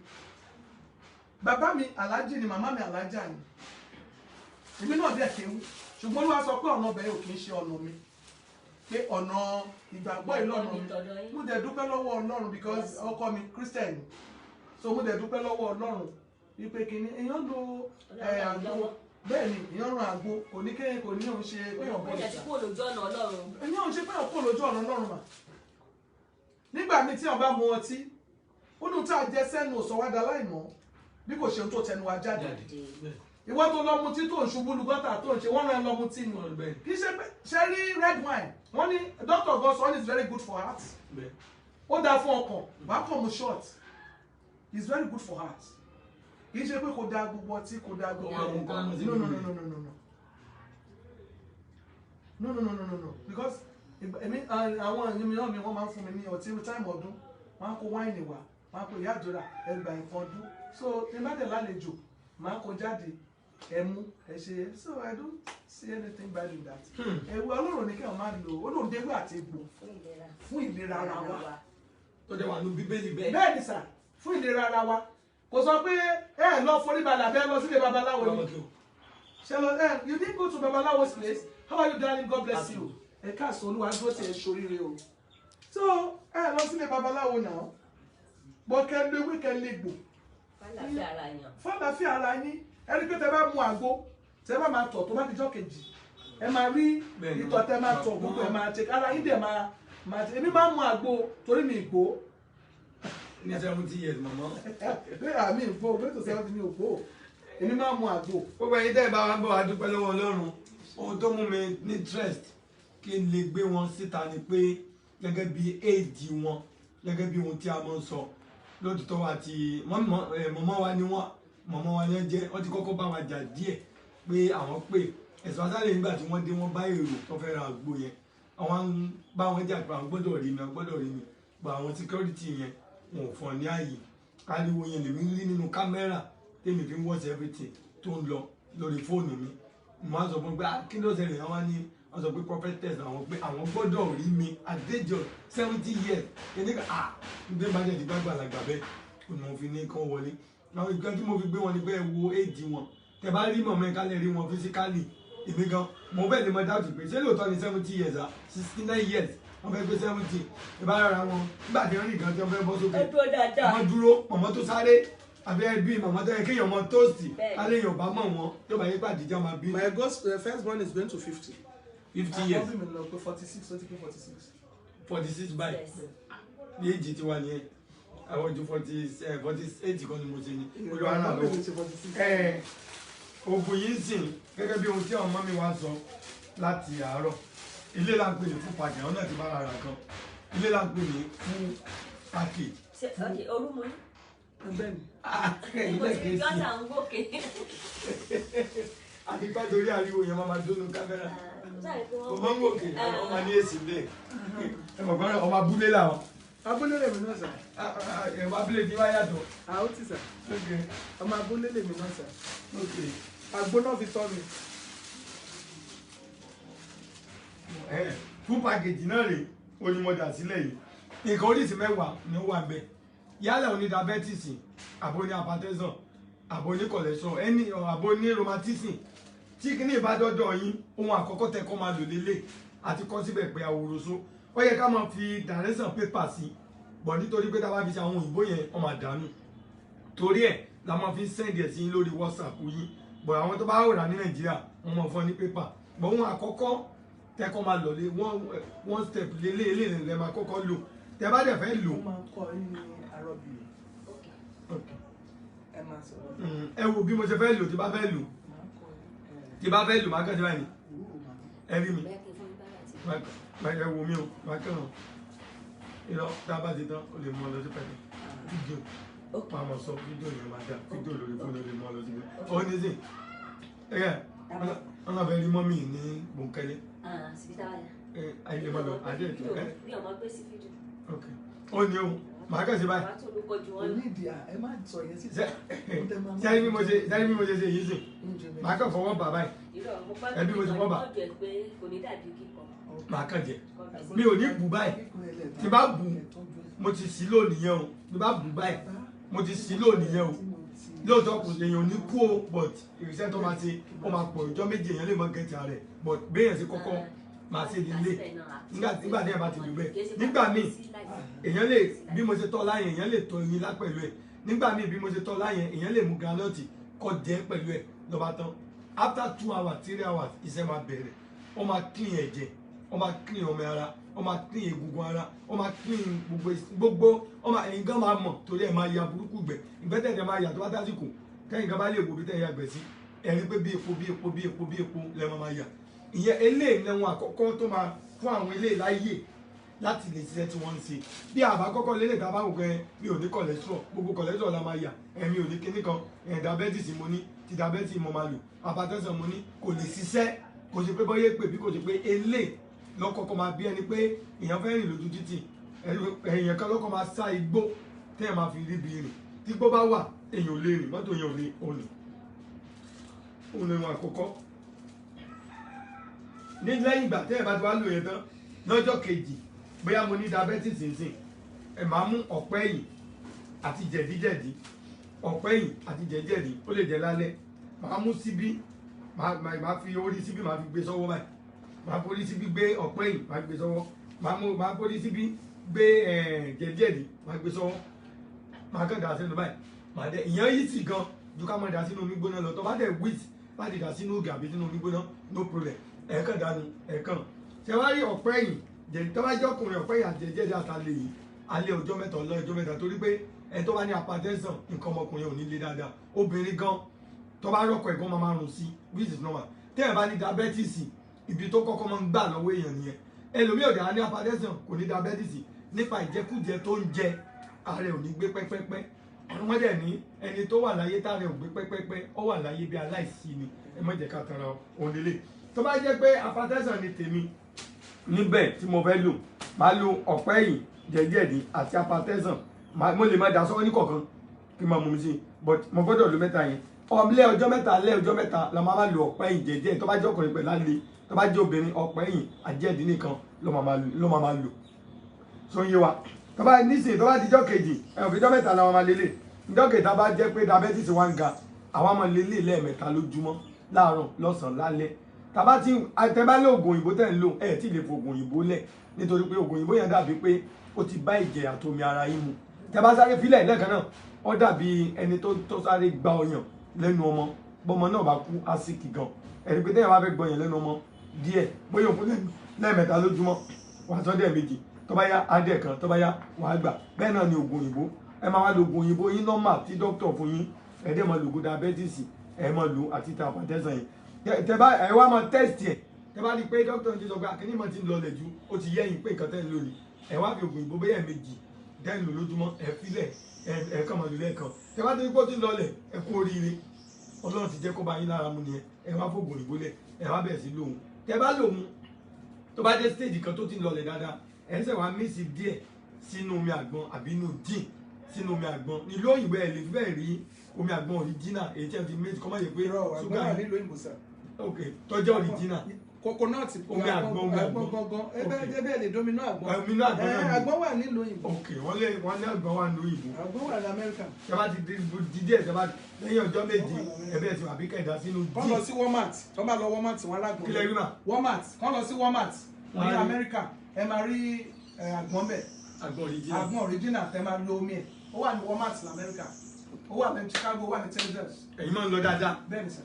bàbá mi aláàjì ni màmá mi aláàjà ni èmi náà dẹ̀ kéwú ṣùgbọ́n Olúwa sọ pé ọ̀nà ọbẹ̀ yóò kì í ṣe ọ̀nà mi pé ọ̀nà ìgbàgbọ́ ìlọ́nà mi mo dẹ̀ dúpẹ́ lọ́wọ́ Ọlọ́run because ọkọ mi Christian so mo dẹ̀ dúpẹ́ lọ́wọ́ Ọlọ́run wípé kìíní èèyàn lo àgbo bẹ́ẹ̀ ni ìyẹn ràn àgbo kò ní kéèyàn kò ní òun ṣe péyàn bọ́ Ẹ̀jẹ̀ tí kò lójú ọ̀nà Ọlọ́run. ní òun ṣe péyàn kò lójú ọ̀nà Ọlọ́run mà. nígbà míì tí wọn bá mu ọtí ó ní tí a jẹ sẹ́nu òsọ̀wádà láìmọ́ bí kò ṣe ohun tó tẹnu wa jáde. ìwọ tó lọ mutí tó ń ṣubú lu gọ́tà tó ń ṣe wọ́n rán lọ mutí ni kì í ṣe pé ṣe rí red wine wọ́n ní doctor gan sọ is very good for heart ó dáa fún ọkàn wàá kàn mú short is very good for heart kì í ṣe pé kò dáa gbogbo ọtí kò dáa gbogbo no because èmi àwọn ènìyàn mi wọ́n máa ń fún mi ní ọtí time ọdún wọ́n á kó wáìnì wá wọ́n á kó ìyá àjọra ẹgbà nǹkan ọdún so ní bá tẹ̀ lálejò máa kó jáde ẹmu ẹ ṣe so I don't see anything bad in that. ẹ̀wù Ọlọ́run ní kí wọ́n máa lò ó lòun dégbò àti egbò fún ìlera ara wa. tó dẹ̀ wà ní bíbélì bẹ́ẹ̀. bẹ́ẹ̀ ni sà fún ìlera ara wa kò sọ pé ẹ lọ forí balẹ̀ abẹ́ lọ sílé babaláwo ni ṣe lọ you didn't go to babalawo's place how are you darling God bless you ẹ káàsán olúwa dúró tí ẹ ṣoríire o so ẹ lọ sílé babaláwo náà bọ́ kẹ́ lé wí kẹ́ lé gbò fọ́nàfíà ara yín ẹni pé tẹ bá mu àgbo tẹ bá máa tọ̀ tó bá dijọ́ kejì ẹ máa rí ìtọ̀ tẹ máa tọ̀ gbogbo ẹ máa tẹ ara yín dẹ̀ máa tẹ èmi máa mu àgbo torí mi ìgbó. ní 70 years mama. àmì ìgbó gbé tó 70 ní ògbó èmi máa mu àgbo. gbogbo ẹ̀yin tẹ́ ẹ bá wá bọ̀ wá dúpẹ́ lọ́wọ́ Ọlọ́run ohun tó mú mi ní interest kí n lè gbé wọn síta ni pé gẹ́gẹ́ bí éèdì wọn gẹ́gẹ́ bí ohun tí a máa ń sọ lóòótọ́ àti mọ̀mọ́ wa ni wọ́n jẹ́ wọ́n ti kọ́kọ́ bá wa jà díẹ̀ pé àwọn pè ẹ̀sùn asálẹ̀ nígbà tí wọ́n dé wọ́n bá èrò tó fẹ́ ra àgbo yẹn àwọn ń bá wọn jà pé àwọn gbọ́dọ̀ rí mi gba àwọn security yẹn wọn ò fọ́n ní ààyè ariwo yẹn lèmi rí nínú kámẹ́rà tèmi fi ń watch everything tó ń lọ lórí fóònù mi mo á sọ fún pé kí ló ṣẹlẹ̀ àwọn ní wọ́n sọ pé prophetess àwọn pé àwọn gbọ́dọ̀ rí mi àdéjọ 70 years kìnìkan gbé bá jẹ́ ìdígbà gbàlagbà bẹ́ẹ̀ kò ní mo fi ní kán wọlé àwọn ìgbà tí mo fi gbé wọn ni pé wo éèdì wọn tẹ bá rí mọ̀mọ́ ẹ̀ka lè rí wọn physically èmi gan mo bẹ́ẹ̀ ni mo dáàbò pé ṣé lóòótọ́ ni 70 years 69 years wọ́n fẹ́ gbé 70 ìbá rárá wọn nígbà tí wọ́n rí nǹkan tí wọ́n fẹ́ bọ́ sókè wọ́n dúró mọ̀mọ́ tó sáré àbẹ́ bí mọ̀mọ́ tó yẹ kéèyàn mọ tóòsì alẹ́ yóò bá mọ̀ wọn tó bá yẹ pàdé jẹ́ máa bí. my first born is going to 50 years 46 báyìí ní èjì tí wà nìyẹn àwọn ju 48 kan ni mo ṣe ní olùwárà lọ. oògùn yìí ń sìn gẹ́gẹ́ bí ohun tí ọmọ mi wá sọ láti àárọ̀ ilé là ń pè ní fún pàkì àwọn náà ti bá ara kan ilé là ń pè ní fún pàkì. olúmọ bẹ́ẹ̀ni gọ́tà ń gòkè. àti pàtórí ariwo yẹn máa dónú kámẹ́rà ọmọ ń gòkè ọmọ ní èsì bẹ́ẹ̀ ẹ̀mọ̀ kan ọmọ abúlé làwọn. abúlé lèmi náà sà. ẹ̀wọ̀n abúlé ti wá yàtọ̀. ó ti sà. ọmọ abúlé lèmi náà sà. àgbo náà fi tọ́ mi. fún pàkèjì náà rèé onímọ̀dà sílẹ̀ yìí nǹkan oríṣi mẹ́wàá ni ó wà ń bẹ̀ yálà oní diabetes àbò ní hypertension àbò ní cholesterol ẹni àbò ní rheumatism tí kíní ìbádọ́dọ̀ yín ohun àkọ́kọ́ tẹ́ kọ́ máa lò lélẹ̀ àti kọ́ síbẹ̀ pé àwòrán ó yẹ ká máa fi direction paper sí bọ̀ nítorí pé tá a bá fi ṣe àwọn òyìnbó yẹn wọ́n máa dànù torí ẹ̀ la máa fi send ẹ̀ sí lórí WhatsApp yín bọ̀ àwọn tó bá rà ní Nàìjíríà wọ́n máa fọ́ ní paper bọ̀ ohun àkọ́kọ́ tẹ́ kọ́ máa lò lé one step lélẹ̀ lẹ́ máa kọ́kọ́ lò tẹ́ bá dẹ̀ fẹ́ lò. ó máa ń kọ́ ní arọ́bì ẹ máa sọ̀rọ̀. ẹ wo bí mo ṣe fẹ́ lò tí bá fẹ́ lò máa kàn sí báyìí ẹ rí mi ẹ wo mi o máa kàn án irọ́ tá a bá ti tán o lè mú ọ lọ sí pẹ̀lú fídíò máa mọ̀ sọ fídíò yẹn máa dá fídíò lórí fóònù lè mú ọ lọ sí pẹ̀lú ọ ní sìn wọn náà fẹ́ rí mọ́mì ní bòńkẹ́lẹ́ ayé máa lọ adé ètò ok ó ní o màá kàn sí báyìí onídìí ẹ má sọ yẹn sí. sẹ́ni bí mo ṣe ṣe yìí sìn màá kàn fọwọ́ bà báyìí ẹbí mo ti fọwọ́ bà màá kàn jẹ mi ò ní bù báyìí tí bá bù mo ti sí lónìí yẹn o tí bá bù báyìí mo ti sí lónìí yẹn o lóòótọ́ kò èèyàn ò ní kú o but ìrìnsẹ́ tó máa ṣe ó máa pọ̀ ìjọ méjì èèyàn lè mọ gẹ̀ẹ́tì rẹ̀ but béèyàn sí kọ́kọ́ máa ṣe nílé nígbà tí ẹ bá ti lù bẹ́ẹ̀ nígbà míì èèyàn lè bí mo ṣe tọ́ láyẹn èèyàn lè tọ́ ẹyin lápẹ̀lú ẹ̀ nígbà míì bí mo ṣe tọ́ láyẹn èèyàn lè mú granọ́ọ̀tì kọ́ jẹ́ pẹ̀lú ẹ̀ lọ́ba tán after 2 hours 3 hours iṣẹ́ máa bẹ̀rẹ̀ ó máa clean ẹ̀jẹ̀ ó máa clean ọmọ ara ó máa clean egungun ara ó máa clean gbogbo ó máa ẹ̀yin gan máa mọ̀ torí ẹ̀ máa ya burúkú gbẹ̀ ìgbẹ́tẹ̀ẹ̀dẹ̀ máa yà tó bá tásìkò kẹ́yìn gan bá lè wo bí tẹ́yìn àgbẹ̀ sí ẹ̀rí pé bí epo lẹ́ máa yà ìyẹn eléyìí lẹ́wọ̀n àkọ́kọ́ tó máa fún àwọn eléyìí láyè láti lè ṣiṣẹ́ tí wọ́n ń ṣe bí àbá kọ́kọ́ lélẹ̀ tá a bá wò pé mi ò ní cholesterol gbogbo cholesterol la máa yà ẹ̀mí ò ní kíní kan diabetes mo ní ti diabetes mo máa lò hypertension mo ní kò lè ṣiṣẹ́ kò ṣe pé bọ́yé pè bí kò ṣe pé eléyìí lọ́kọ̀ọ̀kan máa bí ẹni pé èèyàn fẹ́ rìn lójú títì èèyàn kan lọ́kọ̀ máa sá igbó tẹ́ ẹ̀ máa fi rí bí rìn tí igbó bá wà èèyàn ò lè rìn mọ́tò èèyàn ò lè òun wọn àkọ́kọ́ ní lẹ́yìn ìgbà tẹ́ ẹ̀ bá ti wá lò yẹn tán lọ́jọ́ kejì bóyá mo ní diabetes nsìn ẹ máa mú ọ̀pẹ́ ẹ̀yìn àti jẹ̀díjẹ̀dí ọ̀pẹ́ ẹ̀yìn àti jẹ̀díjẹ̀dí ó lè jẹ́ lálẹ́ máa mú síbí máa fi orí síbí máa fi gbé sọ́wọ́ báyìí máa forí síbí gbé ọ̀pẹ́ ẹ̀yìn máa gbé sọ́wọ́ máa forí síbí gbé jẹ̀díjẹ̀dí máa gbé sọ́wọ́ máa kàn dà sínú báyìí máa dẹ ìyẹn yìí sì gan ju ká máa dà sínú omi gbóná lọ tó bá dẹ̀ wíìt bá ti dà sínú ògì àbí sínú omi gbóná no problem ẹ̀ẹ̀kan dànù ẹ̀ẹ̀kan ṣe wá rí ọ̀pẹ́ ẹ̀yìn tó bá jẹ́ ọkùnrin ọ̀pẹ́ yà jẹ́jẹ́ àtàlẹ́ yìí alẹ́ ọjọ́ mẹ́ta ọjọ́ mẹ́ta torí pé ẹ tó bá ní hypertension nǹkan ọmọkùnrin ò ní lé dáadáa obìnrin gan tó bá rọ́kọ̀ ẹ̀gbọ́n máa máa rùn sí which is normal tẹ́ ẹ̀ bá ní diabetes ibi tó kọ́kọ́ máa ń gbà lọ́wọ́ èèyàn nìyẹn ẹlòmíì ọ̀dà ní hypertension kò ní diabetes nípa ìjẹkújẹ tó ń jẹ ààrẹ ò ní gbé pẹ́pẹ́pẹ́ wọ́n dẹ̀ ní ẹni tó wà láyé táàrẹ ò gbé pẹ́pẹ́pẹ́ ó wà láyé bí aláìsí ni ẹ má jẹ́ ká tanra òun lélẹ̀ tó bá jẹ́ pé hypertension ni tèmi níbẹ̀ tí mo fẹ́ lò máa lo ọ̀pẹ́ ẹ̀yìn jẹ̀díjẹ̀dí àti hypertension mo lè má dà sọ́wọ́ ní kọ̀ọ̀kan kí n máa mú mi sí i but mo gbọ́dọ̀ lo mẹ́ta yẹn lẹ́ ọjọ́ mẹ́ta la máa lo ọ̀pẹ́ ẹ̀yìn jẹ̀díjẹ̀dí tó bá jẹ́ ọkùnrin pẹ̀lú alẹ́ tó bá jẹ́ obìnrin ọ̀pẹ́ ẹ̀yìn àjẹ̀dí nìkan ló máa lò so ń yé wa tó bá nísìnyí tó bá di ọjọ́ kejì ọjọ́ mẹ́ta la máa lélẹ̀ ọjọ́ kejì bá jẹ́ pé diabetes wá ń ga àwa máa lélẹ̀ lẹ́ẹ̀mẹ́ta lójúmọ́ láàárọ̀ lọ́sàn-án lálẹ́ tàbá tí àtẹ́bá lé oògùn òyìnbó tẹ̀ ń lò ẹ̀ tí lè fo oògùn òyìnbó lẹ̀ nítorí pé oògùn òyìnbó yẹn dàbí pé ó ti bá ìjẹ àtomi ara yín mu tẹ́bá sáré fílẹ̀ lẹ́ẹ̀kan náà ó dàbí ẹni tó sáré gba ọyàn lẹ́nu ọmọ bọ́mọ náà bá kú ásìkì gan ẹ̀rí pé tẹ́yàn bá fẹ́ gbọyàn lẹ́nu ọmọ díẹ̀ bóyá òfin lẹ́ẹ̀mẹ́ta lójúmọ́ wà sọ́dẹ̀ méjì tó bá yá adẹ̀ kan tó bá yá wàá gbà bẹ́ẹ̀ náà ni oògùn òyìnbó ẹ máa wá lo oògùn òyìnbó yín nọ́mà tí dókítà fún yín ẹ̀ẹ́dẹ̀ máa lo oògùn diabetes ẹ̀ máa lo àti hypertension yìí tẹ́bá ẹ wá máa tẹ́sítì ẹ̀ tẹ́bá rí i pé dókítà ti sọ pé akíní máa ti ń lọlẹ̀ ju ó ti yẹ́yìn pé nǹkan tẹ́ ń lò ní ẹ wá fi oògùn ìbò bẹ́yẹ̀ méjì tẹ́ ń lò lójúmọ́ ẹ filẹ̀ ẹ kàn máa lò lẹ́ẹ̀kan tẹ́bá tó ní pé ó ti ń lọlẹ̀ ẹ kú oríire ọlọ́run ti jẹ́ kó bá yín lára mu nìyẹn ẹ wá fògùn ìbò lẹ̀ ẹ wá bẹ̀rẹ̀ sí lòun tẹ́bá lòun tó bá dé stage kan tó ti ń lọlẹ̀ dáadáa ẹ ń sẹ̀ wá mísì díẹ̀ sínú omi àgbọn àbí inú dín sínú omi àgbọn nílùú òyìnbó ẹ lè fi bẹ́ẹ̀ rí omi àgbọn original èyí tí ẹ fi méjì kọ́ máa yẹ pé ṣúgà ok tọ́jú original coconut omi àgbọn gangan ebe lè domino àgbọn náà àgbọn wà nílùú òyìnbó ok wọ́n lé àgbọn wà nílùú òyìnbó àgbọn wà ní Amẹ́ríkà tẹ́bá ti di díẹ̀ tẹ́bá lẹ́yìn ọjọ́ méje ẹ̀bẹ̀ ti wà bí kẹ̀dá sínú díẹ̀ kọ́ lọ sí Walmart tó bá lọ Walmart wọn lágbọn kílẹ̀ rí mà Walmart kọ́ lọ sí Walmart ní Amẹ́ríkà ẹ máa rí àgbọn bẹ̀ àgbọn original tẹ́ máa lo omi ẹ̀ ó wà ní Walmart ní Amẹ́ríkà ó wà ní Chicago ó wà ní Texas. ẹ̀yin máa ń lọ dáadáa bẹ́ẹ̀ ni sà.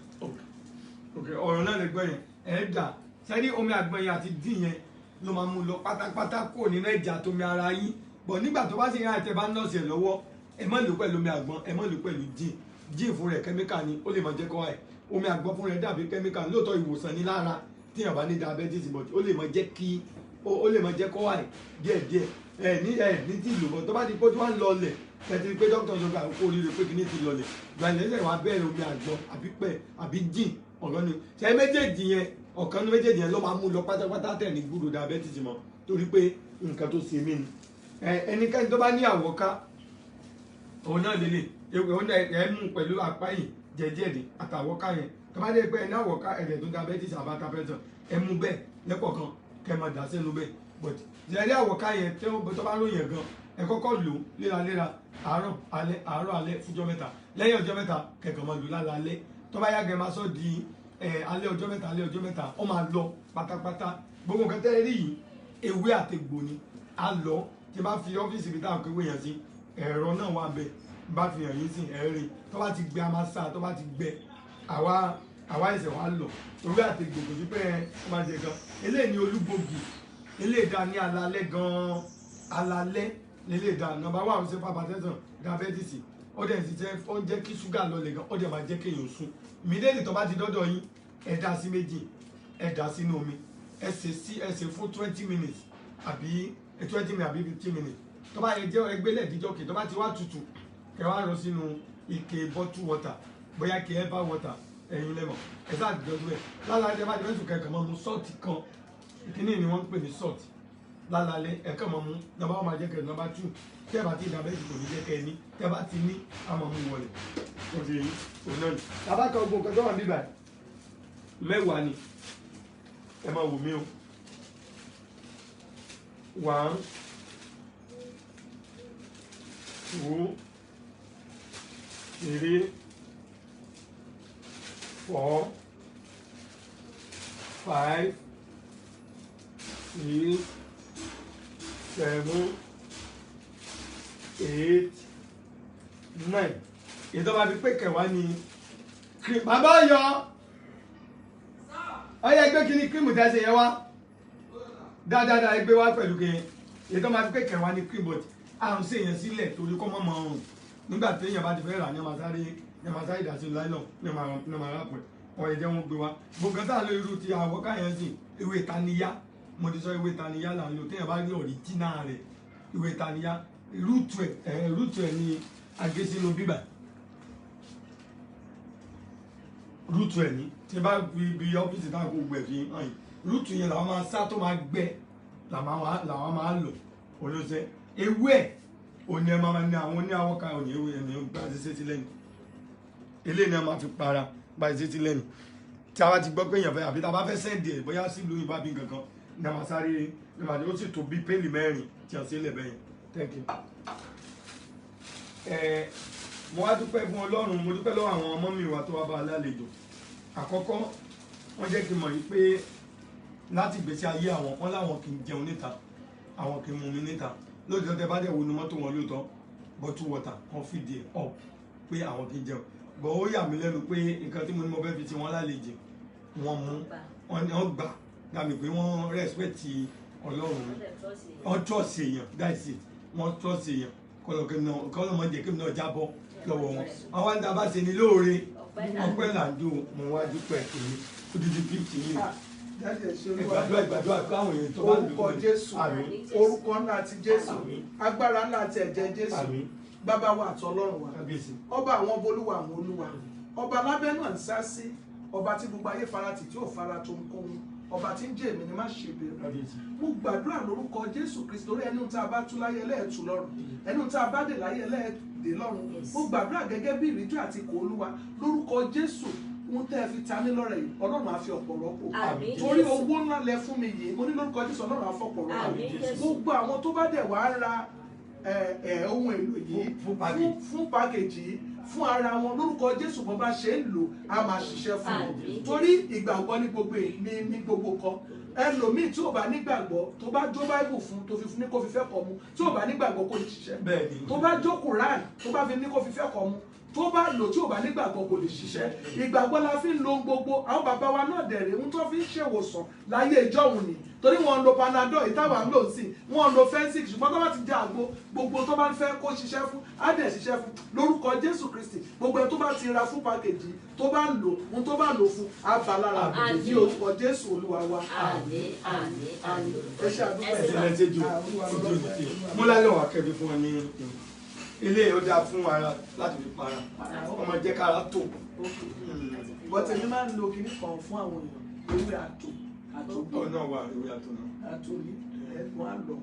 ok ọ̀rọ̀ náà lè gbọ́ yẹn ẹ̀ẹ́dà sẹ́ni omi àgbọn yẹn àti dín yẹn ló máa mú lọ pátápátá kò nínú ẹ̀jẹ̀ àtomi ara yín bọ̀ nígbà tó bá sì yára tẹ́ bá ń nọ́ọ̀sì ẹ̀ lọ́wọ́ ẹ má lò pẹ̀lú omi àgbọn ẹ má lò pẹ̀lú dín fún rẹ̀ kẹ́míkà ni ó lè máa jẹ́ kọ́ ẹ̀ omi àgbọn fún rẹ̀ dàbí kẹ́míkà lóòótọ́ ìwòsàn ní lára tíyàn bá ní diabetes but ó lè máa jẹ́ kọ́ ẹ̀ díẹ̀díẹ̀ ní tí ìlò bọ̀ tó bá ti pé tó wá ń lọlẹ̀ tẹ̀tí pé dókítà sọ pé àkókò oríire pé kìíní ti lọlẹ̀ gbàlẹ́sẹ̀ wá bẹ̀rẹ̀ omi àgbọn àbí pẹ̀ àbí dín ọ̀rọ̀ ni ṣe méjèèjì yẹn ọ̀kan ní méjèèjì yẹn ló máa mú lọ pátápátá tẹ̀ ní gbúdọ̀ diabetes mọ́ torí pé nǹkan tó ṣe mí ni ẹnikẹ́ni tó bá ní àwọ̀ká òun náà lélẹ̀ ẹ mú pẹ̀lú apá yìí jẹ̀jẹ̀dì àtàwọ̀ká yẹn tó bá dé pé ẹni àwọ̀ká ẹ̀rẹ̀ tó diabetes àbáta pẹ̀tàn ẹ mú bẹ́ẹ̀ lẹ́kọ̀ọ̀kan kẹ́ máa dà sẹ́nu bẹ́ẹ̀ but ìṣẹ̀lẹ̀ àwọ̀ká yẹn tó bá lóyìn gan ẹ kọ́kọ́ lò léraléra àárọ̀ alẹ́ fúnjọ́ mẹ́ta lẹ́yìn ọjọ́ mẹ́ta kẹ̀kọ́ máa lò lálẹ́ tó bá yàgẹ̀ máa sọ di alẹ́ ọjọ́ mẹ́ta ó máa lọ pátápátá gbogbo nǹkan tẹ́ rí yìí ewé àtegbò ni a lọ tí bá fi ọ́fíìsì mi táwọn kéwé yẹn sí ẹ̀rọ náà wà bẹ́ẹ̀ bá fi hàn yín sí ẹ̀rín tó bá ti gbẹ amásá tó bá ti gbẹ àwa àwa ẹsẹ̀ wa lọ orí àti gbogbo sí pé ẹ máa jẹ gan eléyìí ni olúgbògì eléyìí dá ní alalẹ́ gan alalẹ́ lélẹ̀ dá nọ́mbà wà ṣe hypertension diabetes ó dẹ̀ sì jẹ́ ó ń jẹ́ kí ṣúgà lọlẹ̀ gan ó dẹ̀ máa jẹ́ kéèyàn sùn ìmídẹ́ẹ̀lì tó bá ti dọ́dọ̀ yín ẹ dá sí méjì ẹ dá sínú omi ẹ sè fún 20 minutes àbí 20 minutes àbí 15 minutes tó bá yẹ jẹ́ ẹgbẹ́lẹ̀ díjọ́ kì tó bá ti wá tutù kẹ wá rọ sínú ike bottle water bóyá kí ẹ bá water ẹ̀yin lẹ́mọ̀ ẹ sáà ti dọ́dún ẹ̀ lálẹ́ bá ti fẹ́ sùn kẹ̀kẹ́ mọ́ mu sọ́ọ̀tì kan ìkíní ni wọ́n ń pè ní salt lálẹ́ ẹ̀kẹ́ mọ́ mu nọ́mbà wọn máa jẹ́ kẹ́ nọ́mbà 2 tẹ́ bá ti diabetes kò ní jẹ́ kẹ́ ní tẹ́ bá ti ní àmọ́ mu wọlé ó ti yẹn òun náà ni tàbá kan gbogbo nǹkan tó wà níbà mẹ́wàá ni ẹ máa wò mí o 1 2 3 4 5 6 7 8 9 ìjọba bíi pé kẹwàá ni cream bàbá yọ ọyọ ẹgbẹ́ kí ni cream tẹ́ ṣe yẹ wá dáadáa ẹgbẹ́ wá pẹ̀lú kẹ ìjọba bíi pé kẹwàá ni cream but à ń ṣèyàn sílẹ̀ torí kọ́ mọ́ ọrùn nígbà tí èèyàn bá ti fẹ́ rà ní ọmọ sáré ìdásí láìlọ ní ọmọ arápẹ̀ ọ̀rọ̀ ẹ̀jẹ̀ wọn gbé wa gbogbo tá a lo irú ti àwọ̀ káyọ̀ sí ewé ìtaniya mo ti sọ ewé ìtaniya là ń lò téèyàn bá rí ọ̀ríjínà rẹ̀ ewé ìtaniya rúùtù ẹ̀ ní agésínú bíbà rúùtù ẹ̀ ní tí bá fi ibi ọ́fíìsì náà kó gbẹ̀ fi hàn yìí rúùtù yẹn làwọn máa sá tó máa gbẹ làwọn máa lò olóṣè ewé ẹ̀ òní ẹ̀ máa ní àwọn oní àwọ̀ ká òní ewé ẹ̀ ní gbà ṣiṣẹ́ sí lẹ́nu eléyìí ni a máa fi para gba ṣiṣẹ́ sí lẹ́nu tí a bá ti gbọ́ pé èèyàn fẹ́ àbí tá a bá fẹ́ sẹ́ǹdì ẹ̀ bóyá sí lóyún bá bí kankan ní a máa sáré ní a máa ó sì tó bí pélì mẹ́rin tí a ṣe lẹ̀ bẹ́yẹn thank you. Mo wá dúpẹ́ fún Ọlọ́run mo dúpẹ́ lọ́wọ́ àwọn ọmọ mi wà tó wá bá a lálejò àkọ́kọ́ wọ́n jẹ́ kí n mọ̀ yìí pé láti ìgbésí ayé àwọn wọn láwọn kì í jẹun níta àwọn kì í mumi níta lóòótọ́ tẹ bá dẹ̀ wo inú mọ́tò wọn lóòótọ́ bottle water kan fìdí ẹ̀ up pé àwọn kì í jẹun bọ̀ ó yà mí lẹ́nu pé nǹkan tí mo ní mo fẹ́ fi ti wọn lálejò wọn mú wọn gbà dàmí pé wọ́n respect Ọlọ́run wọn trust èèyàn that's it wọ́n trust èèyàn kọ́lọ́ mọ́ jẹ́ kí mi náà jábọ́ lọ́wọ́ wọn àwọn àti àbá ṣe ni lóore ọpẹ́ làǹdó mo wá dúpẹ́ èmi odidi 50 yìí ìgbàdúrà káwọn èèyàn tó bá lò orúkọ Jésù orúkọ ńlá ti Jésù agbára ńlá ti ẹ̀jẹ̀ Jésù bàbá wa àti Ọlọ́run wa ọba àwọn bolúwa àwọn olúwa ọba lábẹ́nú à ń sá sí ọba tí gbogbo ayé farati tí ò fara tó ń kó wọn ọba tí ń jẹ́ èmi ni má ṣe bẹ̀rù mo gbàdúrà lórúkọ Jésù Kristi orí ẹni tá a bá tú láyé ẹlẹ́ẹ̀tú lọ́rùn ẹni tá a bá dè láyé ẹlẹ́ẹ̀dè lọ́rùn mo gbàdúrà gẹ́gẹ́ bí ìríjú àti kò Olúwa lórúkọ Jésù ń tẹ́ fi ta mí lọ́rẹ̀ yìí Ọlọ́run á fi ọ̀pọ̀ rọ́pò torí owó ńlá lẹ fún mi yìí mo ní lórúkọ Jésù Ọlọ́run á fọ̀pọ̀ rọ́pò gbogbo àwọn tó bá dẹ̀ wá ra ohun èlò yìí fún pákéjì yìí fún ara wọn lórúkọ Jésù bó bá ṣe ń lò á máa ṣiṣẹ́ fún wọn torí ìgbàgbọ́ ní gbogbo kan ẹlòmíì tí ò bá nígbàgbọ́ tó bá jó báìbù fún tó fi ní kó fi fẹ́ kọ́ mu tí ò bá nígbàgbọ́ kò ní ṣiṣẹ́ tó bá jó Kùránì tó bá fi ní kó fi fẹ́ kọ́ mu tó bá lò tí ò bá nígbàgbọ́ kò lè ṣiṣẹ́ ìgbàgbọ́ la fi ń lo gbogbo àwọn bàbá wa náà dẹ̀rẹ̀ ń tó fi ń ṣèwòsàn láyé ìjọ́hun ni torí wọn ń lo Panadol ìtawà ń lò sí wọn ń lo Fensic ṣùgbọ́n tó bá ti jẹ àgbo gbogbo tó bá ń fẹ́ kó ṣiṣẹ́ fún á dẹ̀ ṣiṣẹ́ fún lórúkọ Jésù Kristi gbogbo ẹ tó bá ti ra fún pàkejì tó bá ń lò ohun tó bá lò fún á bá lára ní orúkọ Jésù Olúwa wa àmín àmín àmín ẹ ṣe àdúgbò mo lálẹ́ wà kẹ́bí fún ọ ní ilé ó dáa fún ara láti fi para ọmọ jẹ́ kára tó. bọ́tẹ̀ mi máa ń lo kinní kan fún àwọn èèyàn ewé àtò náà wà ewé àtò náà. àtò ní wọ́n á lọ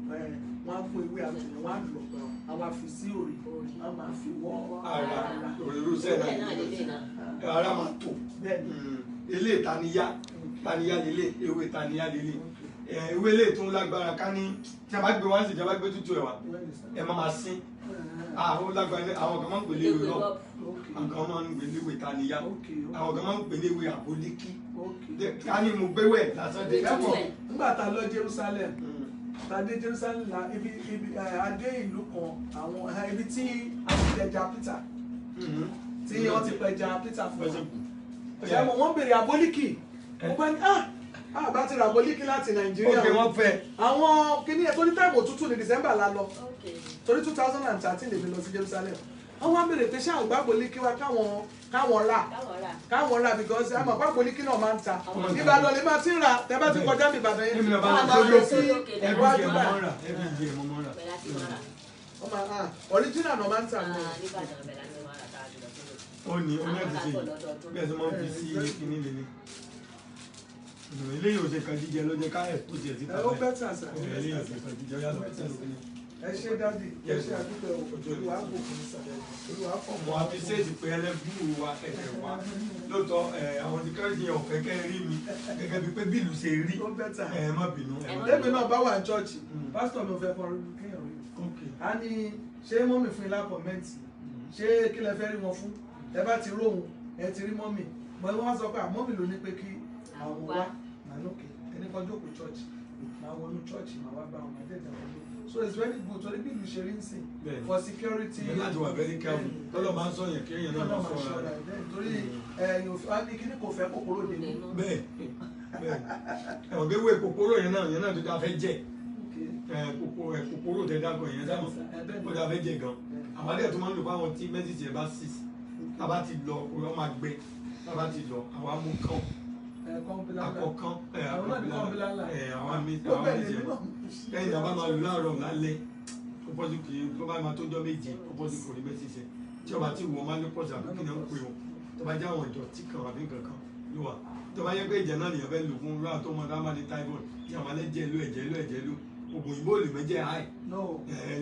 wọ́n á fún ewé àtò yẹn wọ́n á lọ a máa fi sí òrì a máa fi wọ́ ara òrìrú sẹ́nà ara máa tó ilé taniya lélẹ̀ ewé taniya lélẹ̀ ewé lè tún lágbára ká ní tí a bá gbé wá sí tí a bá gbé tútù ẹ̀ wá ẹ̀ máa sín àwọn lágbára àwọn kan máa ń pèlè ìwé rọ àwọn kan máa ń pèlè ìwé taniya àwọn kan máa ń pèlè ìwé àbólíkí ká ní mo gbéwẹ̀ lásán dé lẹ́kọ̀ọ́. nígbà tá a lọ Jerusalem tá a dé Jerusalem la ibi adé ìlú kan àwọn ibi tí a ti pẹja Peter tí wọ́n ti pẹja Peter fún wa ṣe mọ̀ wọ́n béèrè àbólíkì mo bá ní bá ti ra àbólíkì láti Nàìjíríà ok wọ́n fẹ́ àwọn kìíní ẹ̀ tó ní táìmù òtútù ní December la lọ torí 2013 lèmi lọ sí Jerusalem wọ́n wá béèrè pé ṣé àgbà àbólíkì wa káwọn rà because àmọ́ àgbà àbólíkì náà máa ń ta Ìbàdàn lè máa ti ń rà tẹ́ bá ti kọjá ní Ìbàdàn yẹn original náà máa ń tà ní ó ní ẹ̀sìn ṣe bí ẹ̀sìn máa ń fi sí kíní lè ní eléyìí ò ṣe kan jíjẹ ló jẹ ká ẹ̀ tó tiẹ̀ síta ó bẹ́ tà sà eléyìí ò ṣe kan jíjẹ ó yàtọ̀ sí ẹ̀sìn ẹ ṣe dáàdì ẹ ṣe àdúgbò Olúwa kò fún mi sàlẹ̀ Olúwa fọ̀ mo àfiṣẹ́ẹ̀sì pé ẹlẹ́bùrú wa ẹ̀fẹ̀ wa lóòótọ́ àwọn tí kẹ́rìndì yẹn ọ̀fẹ́ kẹ́ rí mi gẹ́gẹ́ bíi pé bílù ṣe rí ó bẹ́ tà má bínú. lẹ́mi náà bá wà ní chọ́ọ̀chì pásítọ̀ mi ò fẹ́ kọ́ kéèyàn rí a ní ṣé mọ́mì fún ilá kọ̀mẹ́ǹtì ṣé kí lẹ fẹ́ rí wọn fún ẹ bá ti róhun ẹ ti rí mọ́mì mọ́ ẹ wọ́n sọ pé mọ́mì ló ní pé kí àwọn wá màá lókè ẹni kan jókòó chọ́ọ̀chì màá wọnú chọ́ọ̀chì màá wá bá wọn àdéhùn àwọn so it's very good torí bí ìlú ṣe rí ń sìn for security. ẹ láti wà very careful tọ́lọ́ máa ń sọ yẹn kí èèyàn náà máa sọ ara rẹ̀. torí ẹ̀yìn kíní kò fẹ́ kòkòrò nínú. bẹ́ẹ̀ ẹ̀wọ̀n gbé wé kòkòrò yẹn náà tó dáa fẹ́ jẹ kòkòrò tẹ dákọ̀ yẹn sáà ó dáa fẹ́ jẹ gan àwọn adé tó máa ń lò fáwọn tí mẹ́sìsì ẹ̀ bá sì tábà ti lọ òun máa gbẹ tábà ti lọ àwọn amú kàn àkọ́kán àwọn méjì kẹ́yìn náà bá máa lò láàárọ̀ lálẹ́ ọpọ́sí kì í tó bá máa tó jọ méje ọpọ́sí kò rí mẹ́sìsì tí ọba tí wọ́n máa ní pọ̀jù àbí kí náà ń pè wọ́n tó bá jẹ́ àwọn ìdọ̀tí kan àbí kankan ló wà tó bá yẹ pé ìjẹ náà nìyẹn fẹ́ lò fún rúra tó máa dá máa ní typhoid tí àwọn alẹ́ jẹ́ ló ẹ̀jẹ̀ ló oògùn òyìnbó lè mẹ́jẹ̀ háì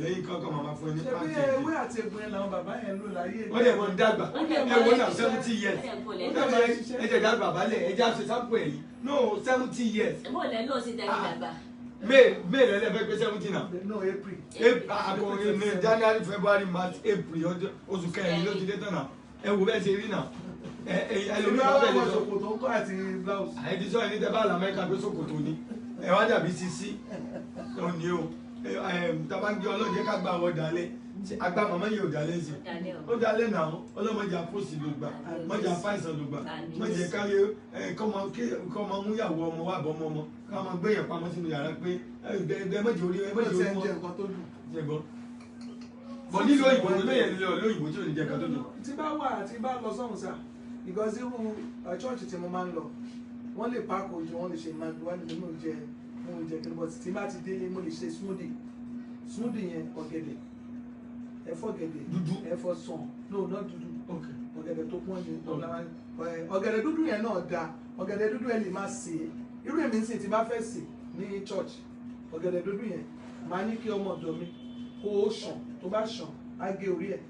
lẹ́yìn kankan máa fún ẹ ní pàǹtì ẹ̀jẹ̀. ṣé ewé àti egbò yẹn làwọn bàbá yẹn lò láyé. wọ́n dẹ̀ mọ̀ ń dàgbà ẹ̀wọ̀n náà 70 years ẹ̀jẹ̀ dàgbà balẹ̀ ẹ̀jẹ̀ àṣẹ sápò ẹ̀yìn no 70 years. mo lẹ lọ sí tẹ̀lé dàgbà. May lẹ́lẹ́ fẹ́ 70 náà. no April. April ní January February March April oṣù kẹrin ló ti dé tán náà ẹ wo bẹ́ẹ̀ ṣe rí náà. ẹlòmíràn bẹ́ẹ̀ lè sọ ṣòkòtò ń kọ́ àti blouse. àyèdí sọ ẹni tẹ́ bá àlà mẹ́ka pé ṣòkòtò ni ẹ wá dàbí sisi ó ní o tabangi ọlọ́jẹ́ ká gbà wọ́n dalẹ̀ agbá màmá yìí ò dalẹ̀ sí ó dalẹ̀ náà ọlọ́mọdé àpòsí ló gbà mọ́jà fáìsàn ló gbà mọ́jà káyé kọ́mọ múyàwó ọmọ wà bọ́ ọmọ ká máa gbé yẹn pamọ́ sínú yàrá pé ẹ mọ́jà orí wọn. bọ̀ nílò òyìnbó lóyè lóyìnbó tí ò ní jẹ́ ká tó dùn. tí bá wà tí bá lọ sọ́hùn sá because irú chọ́ọ̀chì tí mo máa ń lọ wọ́n lè pákó ojú wọ́n lè ṣe máa wá nínú mo jẹ kí n bọ̀ tí bá ti délé mo lè ṣe smoothie yẹn ọ̀gẹ̀dẹ̀ ẹ̀fọ́ gẹ̀dẹ̀ dúdú ẹ̀fọ́ sàn no not dúdú ọ̀gẹ̀dẹ̀ tó pọ́n ní ọ̀gẹ̀dẹ̀ dúdú yẹn náà da ọ̀gẹ̀dẹ̀ dúdú yẹn lè má sè é irú èmi ń sìn tí bá fẹ́ sè ní church ọ̀gẹ̀dẹ̀ dúdú yẹn máa ní kí ọmọ ọ̀dọ̀ mi kó o ṣàn tó bá ṣàn á gé orí ẹ̀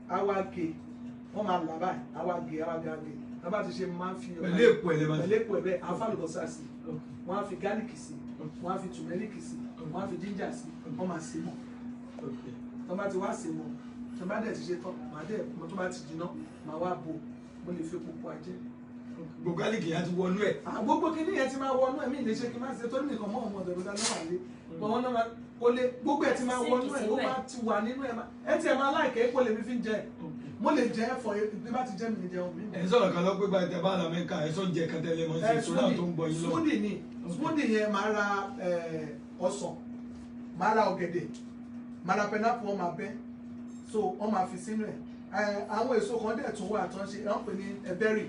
á wá gé wọ́n máa là báyìí á wá gé tábà ti ṣe máa ń fi pẹ̀lú èpò ẹ̀ bẹ́ẹ̀ àfàlùbọ́sà sí wọ́n á fi gálíkì sí wọ́n á fi tùmẹ́ríkì sí wọ́n á fi jíńjà sí wọ́n máa sè mọ́ tó bá ti wá sè mọ́ tó bá dẹ̀ ti ṣe tán màá dẹ̀ mo tó bá ti jiná màá wá bo mo lè fi pupa jẹ. gbogbo gálíkì yẹn ti wọnú ẹ̀. gbogbo kìíní yẹn ti máa wọnú ẹ̀ mí lè ṣe kí n má ṣe tó ní nìkan mọ́ ọmọ ọ̀dọ̀ ìrora náà wà lé wọn náà máa kó lé gbogbo ẹ̀ ti máa wọnú ẹ̀ ó máa ti wà nínú ẹ̀ ti ẹ̀ máa láìkẹ́ kó lè mi fi ń jẹ mo lè jẹ ẹ̀fọ́ bí bá ti jẹ mi jẹun mi. ẹ sọ̀rọ̀ kan lọ pé gba ìtẹ̀ bá àlà mẹ́ka ẹ sọ jẹ kẹtẹlẹ mọ́ sí ìṣúná tó ń bọ̀ yín lọ. smoothie yẹn máa ra ọsàn máa ra ọ̀gẹ̀dẹ̀ máa ra pineapple wọn máa bẹ́ so wọn máa fi sínú ẹ̀ àwọn èso kan dẹ̀ tún wà tó ń ṣe wọ́n pè ní berry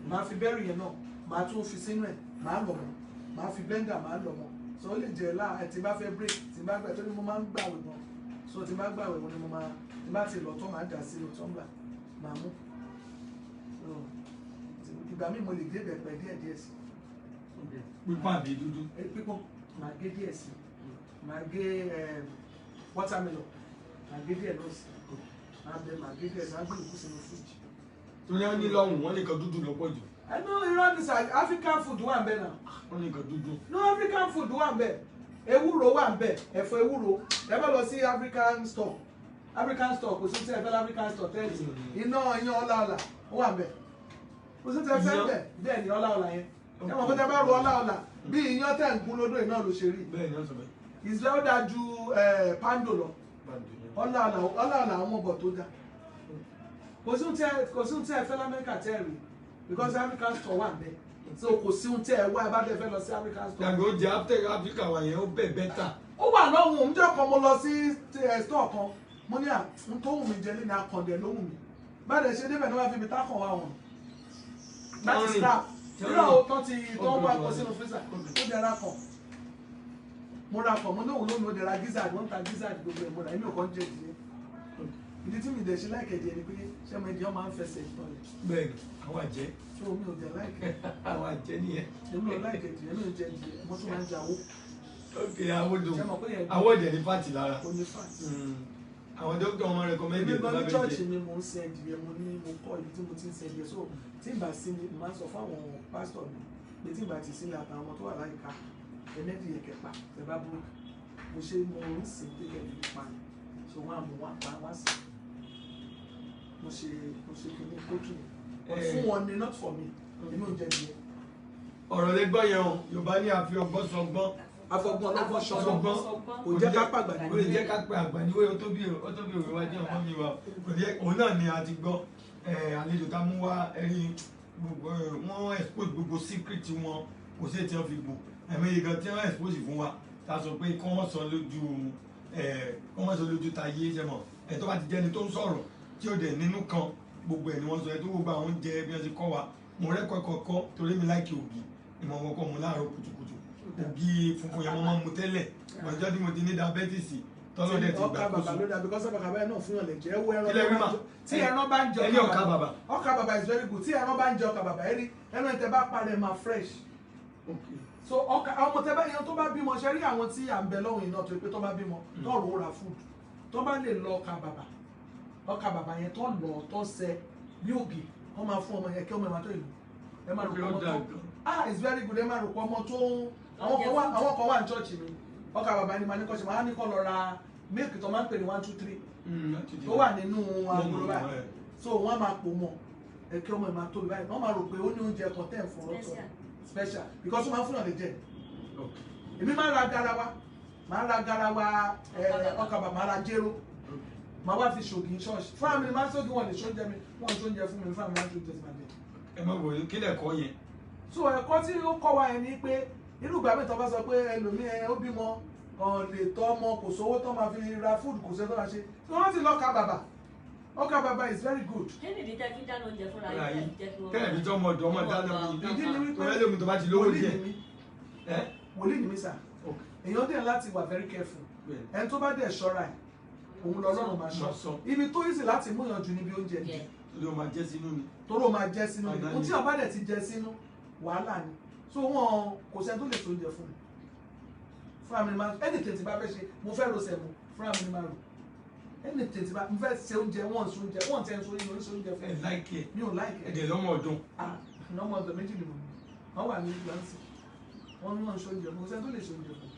máa fi berry yẹn náà máa tún fi sínú ẹ̀ máa lọ̀ mọ́ máa fi blender máa lọ̀ mọ́ so ó lè jẹ́ tí bá fẹ́ break tí bá gbà tó ní mo máa ń gbàwẹ̀ gan so tí bá gbàwẹ̀ wọn ni mo máa tí bá ti lọ tó máa dà sínú tọ́ḿbà máa mú ìgbà míì mo lè gé bẹ̀pẹ̀ díẹ̀ sí. pípọ́n àbí dúdú. pípọ́n máa gé díẹ̀ sí máa gé watermelon máa gé díẹ̀ náà sí máa gé díẹ̀ sí máa gbé ìkú sínú fridge. torí wọn ní lọ́hùn wọn nìkan dúdú lọ́pọ̀ jù. ẹnu irọ́ ní sà African food wà ń bẹ̀ náà. wọn nìkan dúdú. no African food wà ń bẹ̀ ewúro wà ń bẹ̀ ẹ̀fọ́ ewúro ẹ bá lọ sí African store kò sí tí ẹ fẹ́ African store tẹ́lẹ̀ iná yan ọláọlà ó wà ń bẹ̀ kò sí tí ẹ fẹ́ bẹ́ẹ̀ ni ọláọlà yẹn ẹ mọ̀ pé tẹ bá ro ọláọlà bí iyán tẹ̀ ń gún lódò iná ló ṣe rí ìṣẹ́ ó dáa ju pando lọ ọláọlà àwọn ọmọ bọ̀ tó dáa kò sí tí ẹ fẹ́ l'Amẹ́ríkà tẹ́ rí because African store wà bẹ́ẹ̀ so kò sí ohun tí ẹ wá ẹ bá dẹ̀ fẹ́ lọ sí African store. yàgò ó jẹ Africa wà yẹn ó bẹ̀ bẹ́tà. ó wà lọ́hùn ún jẹ́ kan mo lọ sí store kan mo ní n tó wù mí jẹ nínú akọ̀dẹ̀ ló wù mí bá dẹ̀ ṣe débẹ̀ ní wọ́n fi ibi tákàn wá wọn láti scrap nígbà wo tán ti tán wá kọ sínú freezer ó dẹ̀ ra kàn mo ra kàn mo ní òun lónìí ó dẹ̀ ra gizzard wọ́n ta gizzard gbogbo ẹ̀ mo rà èmi ò kàn jẹ ìdílé ìdí tí mi dẹ̀ ṣe láìkẹ̀dẹ̀ ni pé ṣé mo ìdí ọmọ à ń fẹsẹ̀ ìtọ́lẹ̀. bẹ́ẹ̀ àwọn àjẹ́. so mi ò jẹ láìkẹ̀. àwọn àjẹ́ nìyẹn. èmi ò láìkẹ̀dẹ̀ èmi ò jẹ ìdílé mo tún máa ń jawó. ok àwọn ọ̀dẹ̀ ní fàtì lára. o ní fàtì. àwọn dókítà wọn rẹkọmẹ́ndì èmi gan ní chọ́ọ̀chì mi mo ń ṣe ìdílé mo kọ́ ibi tí mo ti ń ṣe ìdílé so tí ìgbà sí mi máa ń sọ fáwọn pásítọ̀ mi pé tí ìgbà ti sílẹ̀ àtàwọn ọmọ tó wà láyìíká ẹ̀mẹ́dì yẹn kẹpa ẹ̀ bá bú mo ṣe mo ń sìn pé kẹ́lẹ́ nípa so wọn àmú wọn pa wá sí mo ṣe kìíní kókì fún wọn ni not for me èmi ò jẹ nìyẹn. ọ̀rọ̀ lè gbọ́ yẹn o Yorùbá ní àfi ọgbọ́n sọgbọ́n. afọgbọ́n ọlọ́gbọ́n sọgbọ́n kò jẹ́ ká pàgbà níwèé. kò jẹ́ ká pè àgbà níwèé ó tó bí òwe wá jẹ́ ọmọ mi wa kò jẹ́ òun náà ni a ti gbọ́ àlejò tá mú wá ẹ̀rí gbogbo wọ́n expose gbogbo secret wọn kò sí ètí wọn fi gbò ẹ̀mẹ́yẹ gan tí wọ́n expose fún wa ta sọ pé kọ́ wọ́n sọ lójú ta yé ṣe mọ̀ ẹ̀ tó bá ti jẹ́ni tó ń sọ̀rọ̀ tí ó dẹ̀ nínú kan gbogbo ẹ̀ ni wọ́n sọ ẹ̀ tó gbogbo àwọn oúnjẹ bí wọ́n ti kọ́ wa mo rẹ́kọ̀ọ́ kọ̀ọ̀kọ́ torí mi láìkí ògì ni mo kọ́kọ́ mu láàárọ̀ kùtùkùtù ògì funfun yẹn mo máa ń mu tẹ́lẹ̀ ọjọ́ tí mo ti ní diabetes tọ́lọ́dẹ̀ ti gbà kóso. ọkà bàbà ló dàbí kọ́sọ́ bàbà bẹ́ẹ̀ náà fún yàn lè jẹ́ ẹwọ́ ẹran tí ẹran bá ń jẹ ọkà bàbà. ọkà bàbà is very good tí ẹran bá ń jẹ ọkà bàbà ẹran tẹ bá parẹ́ máa fresh. so ọkà ọmọ tẹ bá yan tó bá bímọ ṣe rí àwọn tí à ń bẹ lọ́hùn iná tó pé tó bá bímọ tó rò ó ra food tó bá lè lọ ọkà bàbà yẹn tó lọ tó sẹ bí ògì wọ́n máa fún ọmọ yẹn kí ọmọ ẹ̀ máa tó ìlú ẹ máa rò pé ọmọ tó it's very good ẹ máa rò pé ọmọ tó àwọn kan wà ní church mi ọkà bàbá ni màá ní kọ́ ṣe máa ní kọ́ lọ ra milk tó máa ń pè ní 1 2 3 tó wà nínú agolo báyìí so wọ́n máa pò mọ́ ẹ kí ọmọ ẹ̀ máa tóbi báyìí wọ́n máa rò pé ó ní oúnjẹ kan tẹ̀ fún ọ̀tọ̀ special because ó máa ń fún yàn lè jẹ èmi máa ra garawa ọkà bàbá máa ra jéró màá wá fi ṣògì ní ṣọ́ọ̀ṣì fún àmì máa ń sókè wọn lè ṣóúnjẹ mi wọn ò ṣóúnjẹ fún mi fún àmì máa ń ṣóúnjẹ sí máa jẹ. ẹ má wòye kí lẹ̀kọ́ yẹn. so ẹ̀kọ́ tí ó kọ́ wa yẹn ni pé irú ìgbà mẹ́ta bá sọ pé ẹlòmíì ó bímọ lè tọ́ ọmọ kò sówó tó máa fi ra food kò sẹ́tọ́ máa ṣe tí wọ́n ti lọ́ka bàbà ọkà bàbà is very good. kí ni ìdí tẹ́ fi dáná oúnjẹ fúnra yín jẹ́ kí wọ́n. kẹ́lẹ̀ tó ọmọ ọ̀dọ́ ọmọ dáná mi ìdí ni wípé ẹlòmíì tó bá ti lówó jẹ. wòlíì ni mí sà èèyàn dẹ̀ láti wà very careful ẹni tó bá dẹ̀ ṣọ́ra ẹ̀ òun lọ́lọ́run máa ṣọ́ ibi tó easy láti mú ìyànjú níbi oúnjẹ ni torí ó máa jẹ́ sínú ni. torí ó máa jẹ́ sínú ni ohun tí ọba dẹ̀ ti jẹ sínú wàhálà ni so wọn kò sẹ́ni tó lè so oúnjẹ fún mi fúnra mi ni máa ẹni tètè bá fẹ́ ṣe mo fẹ́ ro sẹ̀mù fúnra mi ni máa rò ẹni tètè bá mo fẹ́ ṣe oúnjẹ wọ́n ṣe oúnjẹ wọ́n tẹ́ ń so oúnjẹ fún mi. láìkẹ́ mi ò láìkẹ́ ẹ̀dẹ̀ lọ́mọ ọdún. lọ́mọ ọdún méjì ni mo ní wọ́n wà ní gíláǹsì wọ́n ní wọ́n ṣe oúnjẹ fún mi kò sẹ́ni tó lè ṣe oúnjẹ fún mi.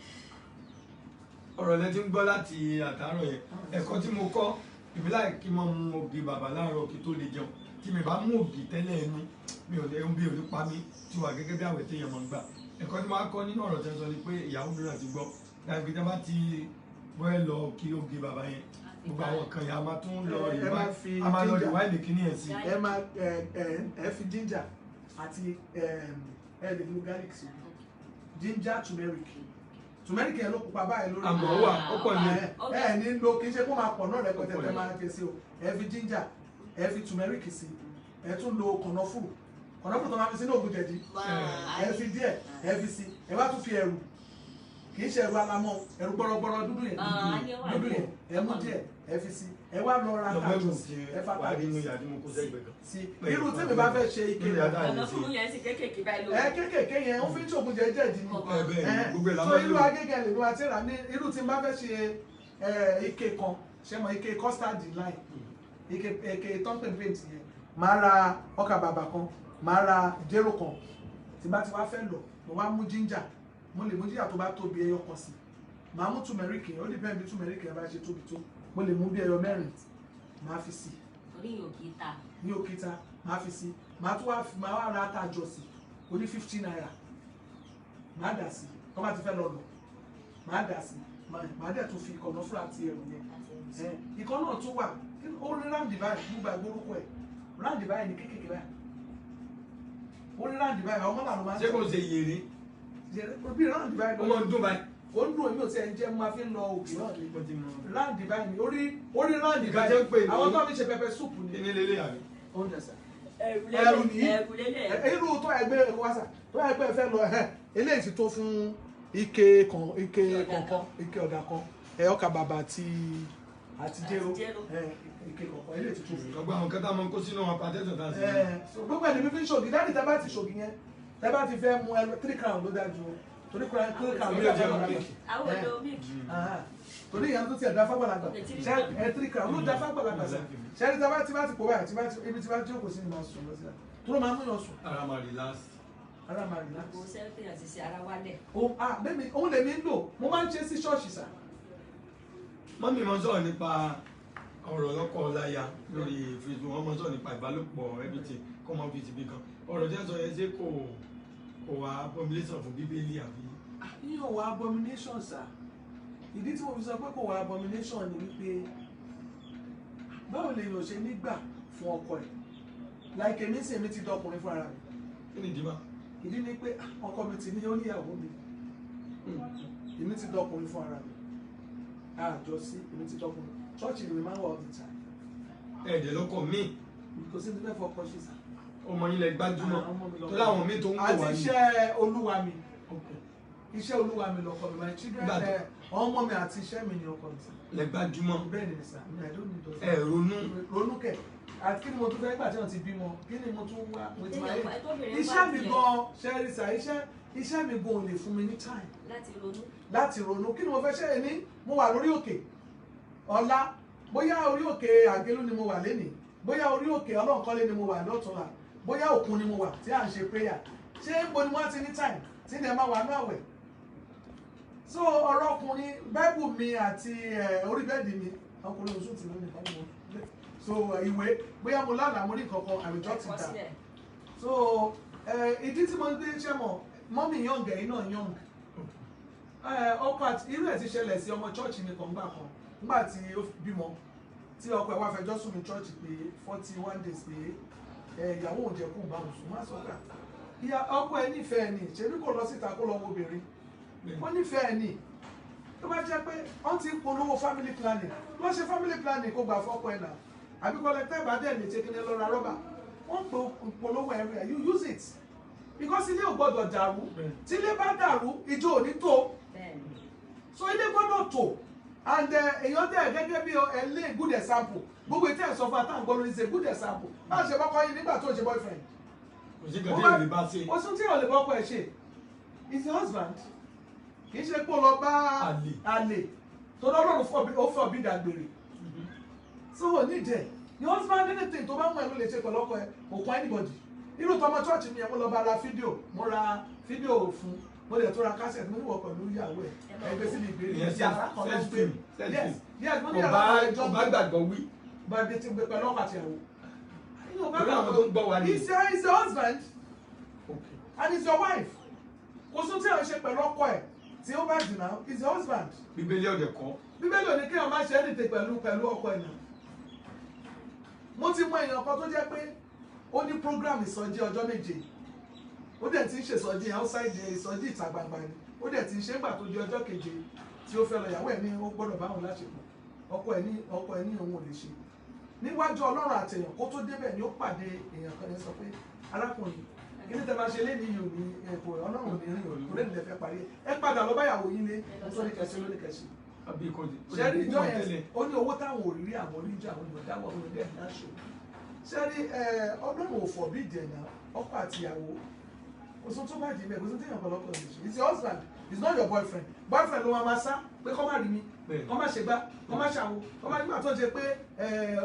ọ̀rọ̀ lẹ ti ń gbọ́ láti àtàárọ̀ yẹn ẹ̀kọ́ tí mo kọ́ èmi láì kí mo mu ògì bàbá láàárọ̀ kí tó lè jẹun tí mi bá mú ògì tẹ́lẹ̀ ẹnu mi ò lè ń bí òní pa mí tí wà gẹ́gẹ́ bí àwẹ̀ téèyàn máa ń gbà ẹ̀kọ́ tí mo á kọ́ nínú ọ̀rọ̀ tẹ́ sọ ni pé ìyàwó mìíràn ti gbọ́ láti tẹ́ bá ti wẹ́ lọ kí ògì bàbá yẹn gbogbo àwọn kan yẹn a máa tún lọ rìwá ìlè kíní yẹn sí. ẹ fi ginger àti ẹ lè lo garlic sí ginger turmeric yẹn ló pupa báyìí lórí àmọ́ wà ó pọ̀ ní. ẹ ní lo kì í ṣe kó máa pọ̀ náà rẹpẹtẹ tẹ máa ké sí o ẹ fi ginger ẹ fi turmeric sí ẹ tún lo kànáfùrù tó máa fi sí ní ògùn jẹ̀dí ẹ fi díẹ̀ ẹ fi sí ẹ wá tún fi ẹ̀rù kì í ṣe ẹ̀rù alamọ ẹ̀rù gbọrọgbọrọ dúdú yẹn ẹ mú díẹ̀ ẹ fi sí ẹ wá lọ ra tàjọ ẹ fa tàjọ sí irú tí mi bá fẹ́ ṣe ike kànáfùrù yẹn sì kéékèèké báyìí ló. kéékèèké yẹn ó fi ń ṣògùn jẹ̀dí ni so irú agége lè lo àti rà ní irú tí n bá fẹ́ ṣe ike kan ṣe mọ ike custard line ike tọ́pẹ̀ paint yẹn máa ra ọkà bàbà kan máa ra jéró kan tí bá ti wá fẹ́ lọ mo wá mú ginger mo lè mú ginger tó bá tóbi ẹyọ kan sí máa mú turmeric yẹn ó depend bí turmeric yẹn bá ṣe tóbi tó mo lè mú bí ẹyọ mẹ́rin máa fi sí orí yóò kí ta. ní òkìta máa fi sí máa tún wá ra àtàjọ sí oní 15 naira máa dà sí wọ́n bá ti fẹ́ lọ lọ máa dà sí máa dẹ̀ tún fi ìkànnà fúra àti ẹ̀rù yẹn ìkan náà tún wà ó rí round divide gbúgbà gbórúkọ ẹ̀ round divide ní kékèké báyìí orí ráǹdì báyìí àwọn mọ́là ló máa ń ṣé kò ṣe yèrè bí ráǹdì báyìí ó máa ń dún báyìí. ó ń dùn èmi ò tí ẹ ń jẹ́ máa fi ń lọ òkè náà ní Mo ti mọ. ráǹdì báyìí ni orí ráǹdì Nǹkan tẹ́ ń pè báyìí ní- àwọn tó fi ṣe pẹpẹ súùpù ni Kíní lélẹ̀ àbí? oúnjẹ sà ẹrù ẹrù nìyí lélẹ̀ irú tó ẹgbẹ́ wáṣà tó ẹgbẹ́ fẹ́ lọ eléyìí ti tó fún ike kọ̀ọ̀kan ike ọ̀dà kan ọkà bàbà àti jéró ike kọ̀ọ̀kan eléyìí ti tó fún. Gbogbo àwọn kẹta máa ń kó sínú àwọn pàtẹ́tọ̀ tá a sì. So gbogbo ẹni mi fi ń ṣògì dáàdì tá a bá ti ṣògì yẹn tá a bá ti fẹ́ mu 3 crown ló dájú o torí 3 crown ló Ó lè dájú jẹ́ o ọ̀rẹ́. àwọn odò míìkì torí ìyẹn tó ti ẹ̀dá fágbàlagbà 3 crown ló dá fágbàlagbà sá ṣẹ́ni tá a bá ti pò báyìí ibi tí bá jókòó sí ni máa sùn lọ sí tó ló máa mú yàn sùn Ara máa relax. ara máa rí láti. gbogbo sẹ́fì àti ṣe ara wálẹ̀. bẹ́ẹ̀ni òun lèmi ń lò mo máa ń ṣe sí ṣọ́ọ̀ṣì sá. Mọ́mí mo sọ̀rọ̀ nípa ọ̀rọ̀ lọ́kọ láya lórí Facebook, wọ́n mọ sọ̀rọ̀ nípa ìbálòpọ̀ everything kọ́ mọ́ fi tìbí kan. Ọ̀rọ̀ jẹ́ sọ yẹn ṣé kò wá abomination fún Bíbélì àbí? yíyan wà abomination sá ìdí tí mo fi sọ pé kò wà abomination ni wípé báwo lè yàn ṣe nígbà fún ọkọ ẹ̀ láìké mi sì èmi ti dọkùnrin fún ara mi Kí ni ìdí bá? ìdí ni pé ọkọ mi ti ní ó níyàwó mi èmi ti dọkùnrin fún ara mi àjọ sí èmi ti dọkùnrin church ni mi máa ń wà all the time Ẹ̀ẹ́dẹ̀ lọ́kọ̀ míì, kò sí ní fẹ́ fọkọ ṣe sá. ọmọ yín lẹ gbájúmọ̀. Tó láwọn míì tó ń wò àti wá ní. iṣẹ́ olúwa mi iṣẹ́ olúwa mi lọkọ mi my children Gbà tó. ọmọ mi àti iṣẹ́ mi ni ọkọ mi sá. Lẹ gbájúmọ̀. bẹ́ẹ̀ ni sá mi I don't need those. Ẹ ronú. ronú kẹ̀ àti kí ni mo tún fẹ́ gbà tí wọ́n ti bímọ kí ni mo tún wá with my Téèyàn bá- tóbìnrin bá iṣẹ́ mi tiẹ̀- gan ṣẹ́rí sá iṣẹ́ mi gan ò lè fún mi ní time láti ronú. láti ronú kí ni mo fẹ́ ṣe ní mo wà lórí òkè ọ̀la bóyá orí òkè àgélú ni mo wà lénìí bóyá orí òkè ọlọ́nkọ́lé ni mo wà lọ́tùnla bóyá òkun ni mo wà tí à ń ṣe prayer ṣé ń bo ni wọ́n ti ní time tí ní ẹ máa wà ní àwẹ̀ so ọ̀rọ̀ ọkùnrin báìbù mi àti orí bẹ́ẹ̀dì mi ọkùnrin oṣù tí lónìí kan mo so ìwé bóyá mo lánàá mo ní kankan àmì jọ́ ti Ẹ̀kọ́ dà sílẹ̀. so ìdí tí mo ń gbé ṣẹ́ mọ̀ mọ́mì young ẹ̀yin náà young ọkọ àti irú ẹ̀ ti ṣẹlẹ̀ sí ọmọ chọ́ọ̀chì mi kan gbà kan nígbà tí ó bímọ tí ọkọ ẹ̀ wá fẹjọ́ sùn ní chọ́ọ̀chì pé 41 days pé ìyàwó òun jẹ́ kó bá òun sùn má sọ pé ìyá ọkọ ẹ̀ nífẹ̀ẹ́ ni ṣebí kò lọ síta kó lọ wo obìnrin wọ́n nífẹ̀ẹ́ ni tó bá jẹ́ pé wọ́n ti ń polówó family planning lọ́ ṣe family planning kó gbà fọ́kọ ẹ̀ náà àbí kọ́lẹ́tẹ́ ìbàdàn lè ṣe kíni lọ́ra rọ́bà wọ́n pe polówó ẹ̀rí ẹ̀ you use it because ilé ò gbọ́dọ̀ dàrú tí ilé bá dàrú ìjọ ò ní tó Bẹ́ẹ̀ni. so ilé gbọ́dọ̀ tó and èèyàn dẹ̀ gẹ́gẹ́ bí ẹlẹ́ good example gbogbo ètò ẹ̀ sọ fún àtàwọn gbọ́dọ̀ ní ṣe good example má ṣe bọ́kọ yín nígbà tó ń ṣe boyfriend Kò sí kẹ̀kẹ́ ìrìn bá ṣe. ó sún tí ò lè bọ́kọ ẹ̀ ṣe is the husband kì í ṣe pé ó lọ bá àlè tó lọ́rùn ó fẹ́ òbí dàgbére so ò ní dẹ̀ your husband anything tó bá mú ẹ ló lè ṣe pẹ̀lú ọkọ ẹ kò kọ́ anybody irú tọmọ church mi ẹ mo lọ bá ra fídíò mo ra fídíò fún mo lè tó ra cassette mo ní wọ pẹ̀lú ìyàwó ẹ ẹgbẹ́ sí mi ìgbéri Ìyẹn yàrá kan ló ń gbé yes yes mo ní yàrá kan ẹjọ́ Ọba gbàgbọ́ wí. bàbá ti gbé pẹ̀lú ọkọ àti ìyàwó. Lórí àwọn tó ń gbọ́ wa ní. He's your husband and he's your wife kò sún tí ò ń ṣe pẹ̀lú ọkọ ẹ̀ tí ó bá jù náà he's your husband. Bíbélì ọ̀dẹ̀ kọ́. Bíbélì ò ní kéèyàn má ṣe anything pẹ̀lú ọkọ ẹ̀ náà. Mo ti mọ èèyàn kan tó jẹ́ pé ó ní program ìsọjí ọjọ́ méje ó dẹ̀ ti ń ṣe ìsọjí outside ìsọjí ìta gbangba ni ó dẹ̀ ti ń ṣe nígbà tó di ọjọ́ keje tí ó fẹ́ lọ ìyàwó ẹ̀ ní ó gbọ́dọ̀ bá òun láṣepọ̀ ọkọ ẹ̀ ní òun ò lè ṣe níwájú Ọlọ́run àtẹ̀yàn kó tó débẹ̀ ni ó pàdé èèyàn kan ní sọ pé arákùnrin kí ní tẹ́ máa ṣe léyìn yìí ò ní ẹ̀kọ́ Ọlọ́run ò ní rìn òní kò lè nílẹ̀ fẹ́ parí ẹ padà lọ báyàwó yín lé nítorí kẹsí lórí kẹsí ṣẹ́rí ìjọ yẹn ó ní owó táwọn ò rí àwọn oníjà àwọn èèyàn dáwọ́ àwọn èèyàn náà ṣe ṣẹ́rí Ọlọ́run ò fọ̀ bí ìdẹ̀nà ọkọ àti ìyàwó kò sún tó bá dì í bẹ́ẹ̀ kò sún téèyàn kan lọ́kọ̀ lè ṣe it's your husband it's not your boyfriend boyfriend ló máa sá pé kọ́ má rí mi kọ́ má ṣe gbá kọ́ má ṣàwo kọ́ má nígbà tó ṣe pé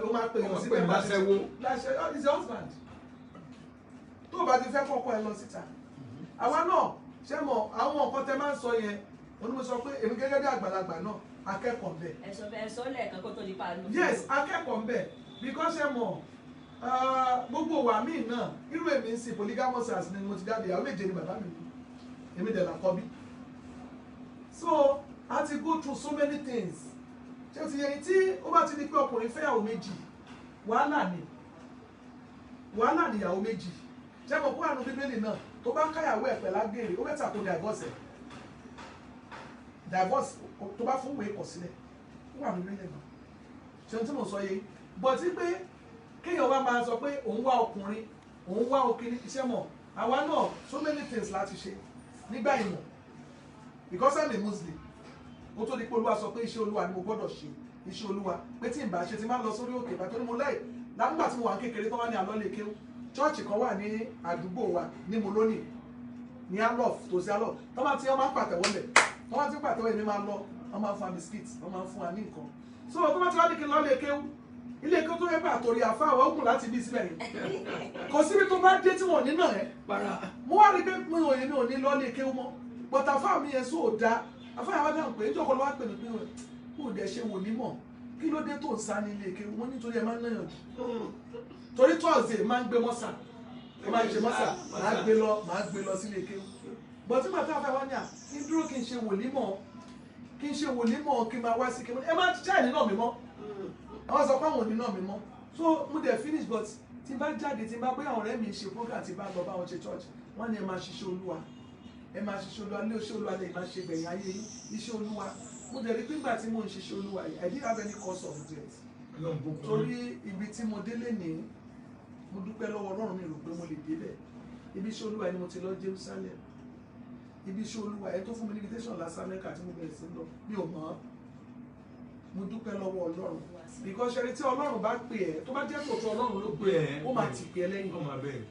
ó máa pè yàn síbẹ̀ bá ṣe wo láṣẹ it's your husband tó o bá ti fẹ́ kọ́kọ́ ẹ lọ síta àwa náà ṣé mọ̀ àwọn nǹkan tẹ máa ń sọ yẹn onímọ̀ sọ pé èmi gẹ́gẹ́ bí àgbàlagbà náà akẹ́kọ̀ọ́ ń bẹ. ẹ̀sọ́ lẹ́ẹ̀kan kó tó di pa lójú. yes akẹ́kọ̀ọ́ ń bẹ because ṣé mọ̀ gbogbo wa míì náà irú èmi ń sìn polygamous as ni mo ti jáde ìyàwó méje ni bàbá mi èmi dẹ̀ là kọ́ bí so a ti go through so many things ṣé o ti yẹ tí ó bá ti di pé ọkùnrin fẹ́ ìyàwó méjì wàhálà ni ìyàwó méjì ṣé mo kó àrùn bíbélì náà tó bá káyàwó ẹ̀ pẹ̀lú àgbèrè ó bẹ́tà kó divorce ẹ̀ divorce tó bá fún ìwé ìkọ̀sílẹ̀ ó wà nínú ilé náà ṣé ohun tí mo sọ yé bọ̀ tí pé kéèyàn wá máa sọ pé òun wá ọkùnrin òun wá okiri iṣẹ́ mọ̀ àwa náà so many things láti ṣe nígbà ìmọ̀ because I'm a Muslim ó tó di pé olúwa sọ pé iṣẹ́ olúwa ni mo gbọ́dọ̀ ṣe iṣẹ́ olúwa pé tí n bá ṣe ti máa lọ sórí òkè bá tó ní mo lẹ́yìn lágbà tí mo wà kékeré tó wá ní àlọ́ lè kéwú chọ́ọ̀chì kan wà ní àdúgbò wa ní Molónì ní alof tòsí alof tó bá ti wọ́n máa ń pàtẹ́wọ́ lẹ̀ tó bá ti ń pàtẹ́wọ́ èmi máa lọ wọ́n máa ń fún wa biscuit wọ́n máa ń fún wa ní nǹkan so tó bá ti wá ní kí n lọ lè kéwú ilé kéwú tó yẹ pé àtòrí àfa àwọn ogun láti bí síbẹ̀ yìí kò síbi tó bá dé tí wọ́n ní náà ẹ̀ mo wá rí pé mi ò ní lọ lè kéwú mọ́ but àfa mi yẹn sóò da àfa yẹn wá dáhùn pé ìjọkọ̀ ló wá pè mí pé kò dẹ̀ ṣe wò ní mọ̀ kí ló dé tó ń sá ní ilé kéwú wọ́n nítorí ẹ máa ń náyàn jù torí Thursday máa ń gbé mọ́sà ẹ máa ń ṣe mọ́sà máa gbé lọ sílé kéwú bọ́ tí màtá fẹ́ wá ní à kí n dúró kí n ṣe wòlímọ̀ kí n máa wá sí kéwú ẹ máa ṣáà nínà mi mọ́ àwọn sọ pé àwọn òní náà mi mọ́ so mo dẹ̀ finish but tí n bá jáde tí n bá pé àwọn ọ̀rẹ́ mi ṣe program tí n bá lọ bá wọn ṣe church wọ́n ní ẹ máa ṣiṣẹ́ olúwa lé iṣẹ́ olúwa lè máa ṣe gbẹ̀yìn ayé iṣẹ́ olúwa mo dẹ̀ rí pé nígbà tí mo ń ṣiṣẹ́ olúwa yìí I didn't have any cause of death torí ibi tí mo délé ní mo dúpẹ́ lọ́wọ́ Ọlọ́run mi rò pé mo lè débẹ̀ ibi iṣẹ́ olúwa ni mo ti lọ Jerusalem ibi iṣẹ́ olúwa ẹ tó fún mi ní invitation last America tí mo bẹ̀rẹ̀ sí lọ mi ò mọ̀ mo dúpẹ́ lọ́wọ́ Ọlọ́run because ṣẹ́ni tí Ọlọ́run bá pè ẹ́ tó bá jẹ́ tòótọ́ Ọlọ́run ló pè ẹ́ ó máa ti pè ẹ́ lẹ́yìn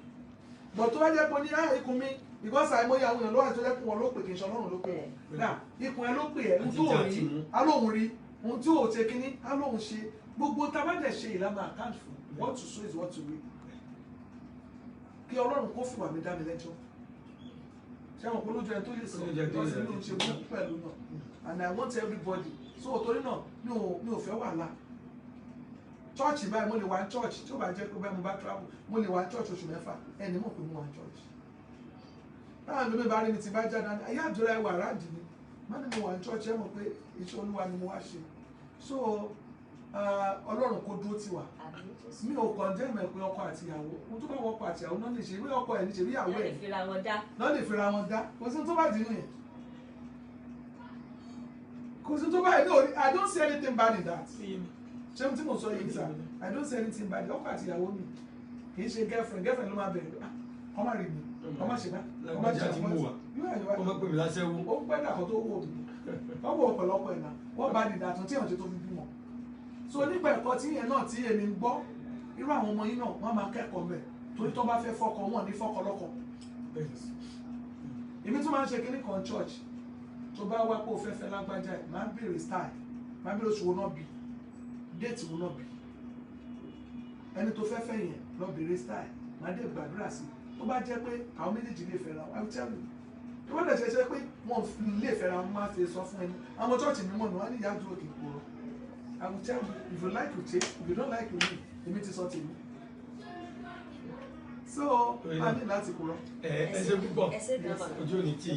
but tó bá jẹ́ pé ní ikùn mi because àìmọye àwọn èèyàn lọ́wọ́ tó jẹ́ pé wọn ló pè kì í ṣe Ọlọ́run ló pè ẹ́ náà ikùn ẹ ló pè ẹ́ ohun tó ò rí alóhùn rí ohun tí ò ṣe kínní alóhùn ṣe gbogbo tá a bá dẹ̀ ṣe ìlànà account fún what to sow is what to reap kí Ọlọ́run kó fìwà mi dá mi lẹ́jọ́ ṣé àwọn olójú ẹni tó lè sọ because mi ò ṣe burúkú pẹ̀lú náà and I want everybody so torí náà mi ò fẹ́ wàhálà church báyìí mo lè wá church tí ó bá jẹ́ pé báyìí mo bá travel mo lè wá church oṣù mẹ́fà ẹni mọ̀ pé mo wá church táwọn ẹlòmíì bá rí mi ti bá jáde ní ayé àjọra ẹwà ráàdì ni má ní mo wá church ẹ mọ̀ pé iṣẹ́ olúwa ni mo wá ṣe so Ọlọ́run kó dúró tì wá mi ò condemn ẹ pé ọkọ àti ìyàwó ohun tó bá wọ ọkọ àti ìyàwó náà lè ṣe ìwé ọkọ ẹ ní ṣe bí ìyàwó ẹ náà lè fira wọn dá kò sí tó bá dì nù yẹn kò sí tó bá yẹn ní I don't see anything bad in that ṣé tí mo sọ yìí sá I don't see anything bad ọkọ àti ìyàwó mi kì í ṣe girlfriend ló máa bẹ̀rẹ̀ ọmọ rí mi ọmọ ṣe bá ọmọ ṣe àpọ̀ ọmọ pè mí láṣẹ́wó ó pẹ́ dàkọ́ tó wò mí wọ́n wọ ọ̀pọ̀lọpọ̀ ẹ̀ náà wọ́n bá dìda tún tí ìrànṣẹ́ tó fi bímọ so nípa ẹ̀kọ́ tí yẹn náà tí èmi ń gbọ́ irú àwọn ọmọ yìí náà wọ́n máa kẹ́kọ̀ọ́ mẹ́ torí tó bá fẹ́ fọkọ wọn ní fọkọ lọ́kọ èmi tún máa ń ṣe kíní kan church tó bá wá pé o fẹ́ lágbájá ẹ̀ máa ń béèrè style máa ń béèrè oṣù wo náà bí déètì wo náà bí ẹni tó fẹ́ yẹn lọ béèrè style máa dé gbàdúrà sí tó bá jẹ́ pé àwọn méjèèjì lè fẹ́ra I will tell you tó bá dẹ̀ ṣe pé wọ́n lè fẹ́ra wọn máa fi sọ fún ẹni àwọn church mi mọ̀ ní wọ́n á ní ìyá àdúrà kì í kúrò I will tell you if you like you take if you don't like you leave èmi ti sọ tèmi so a ní láti kúrò. ẹ ṣe púpọ̀ ojú òní tí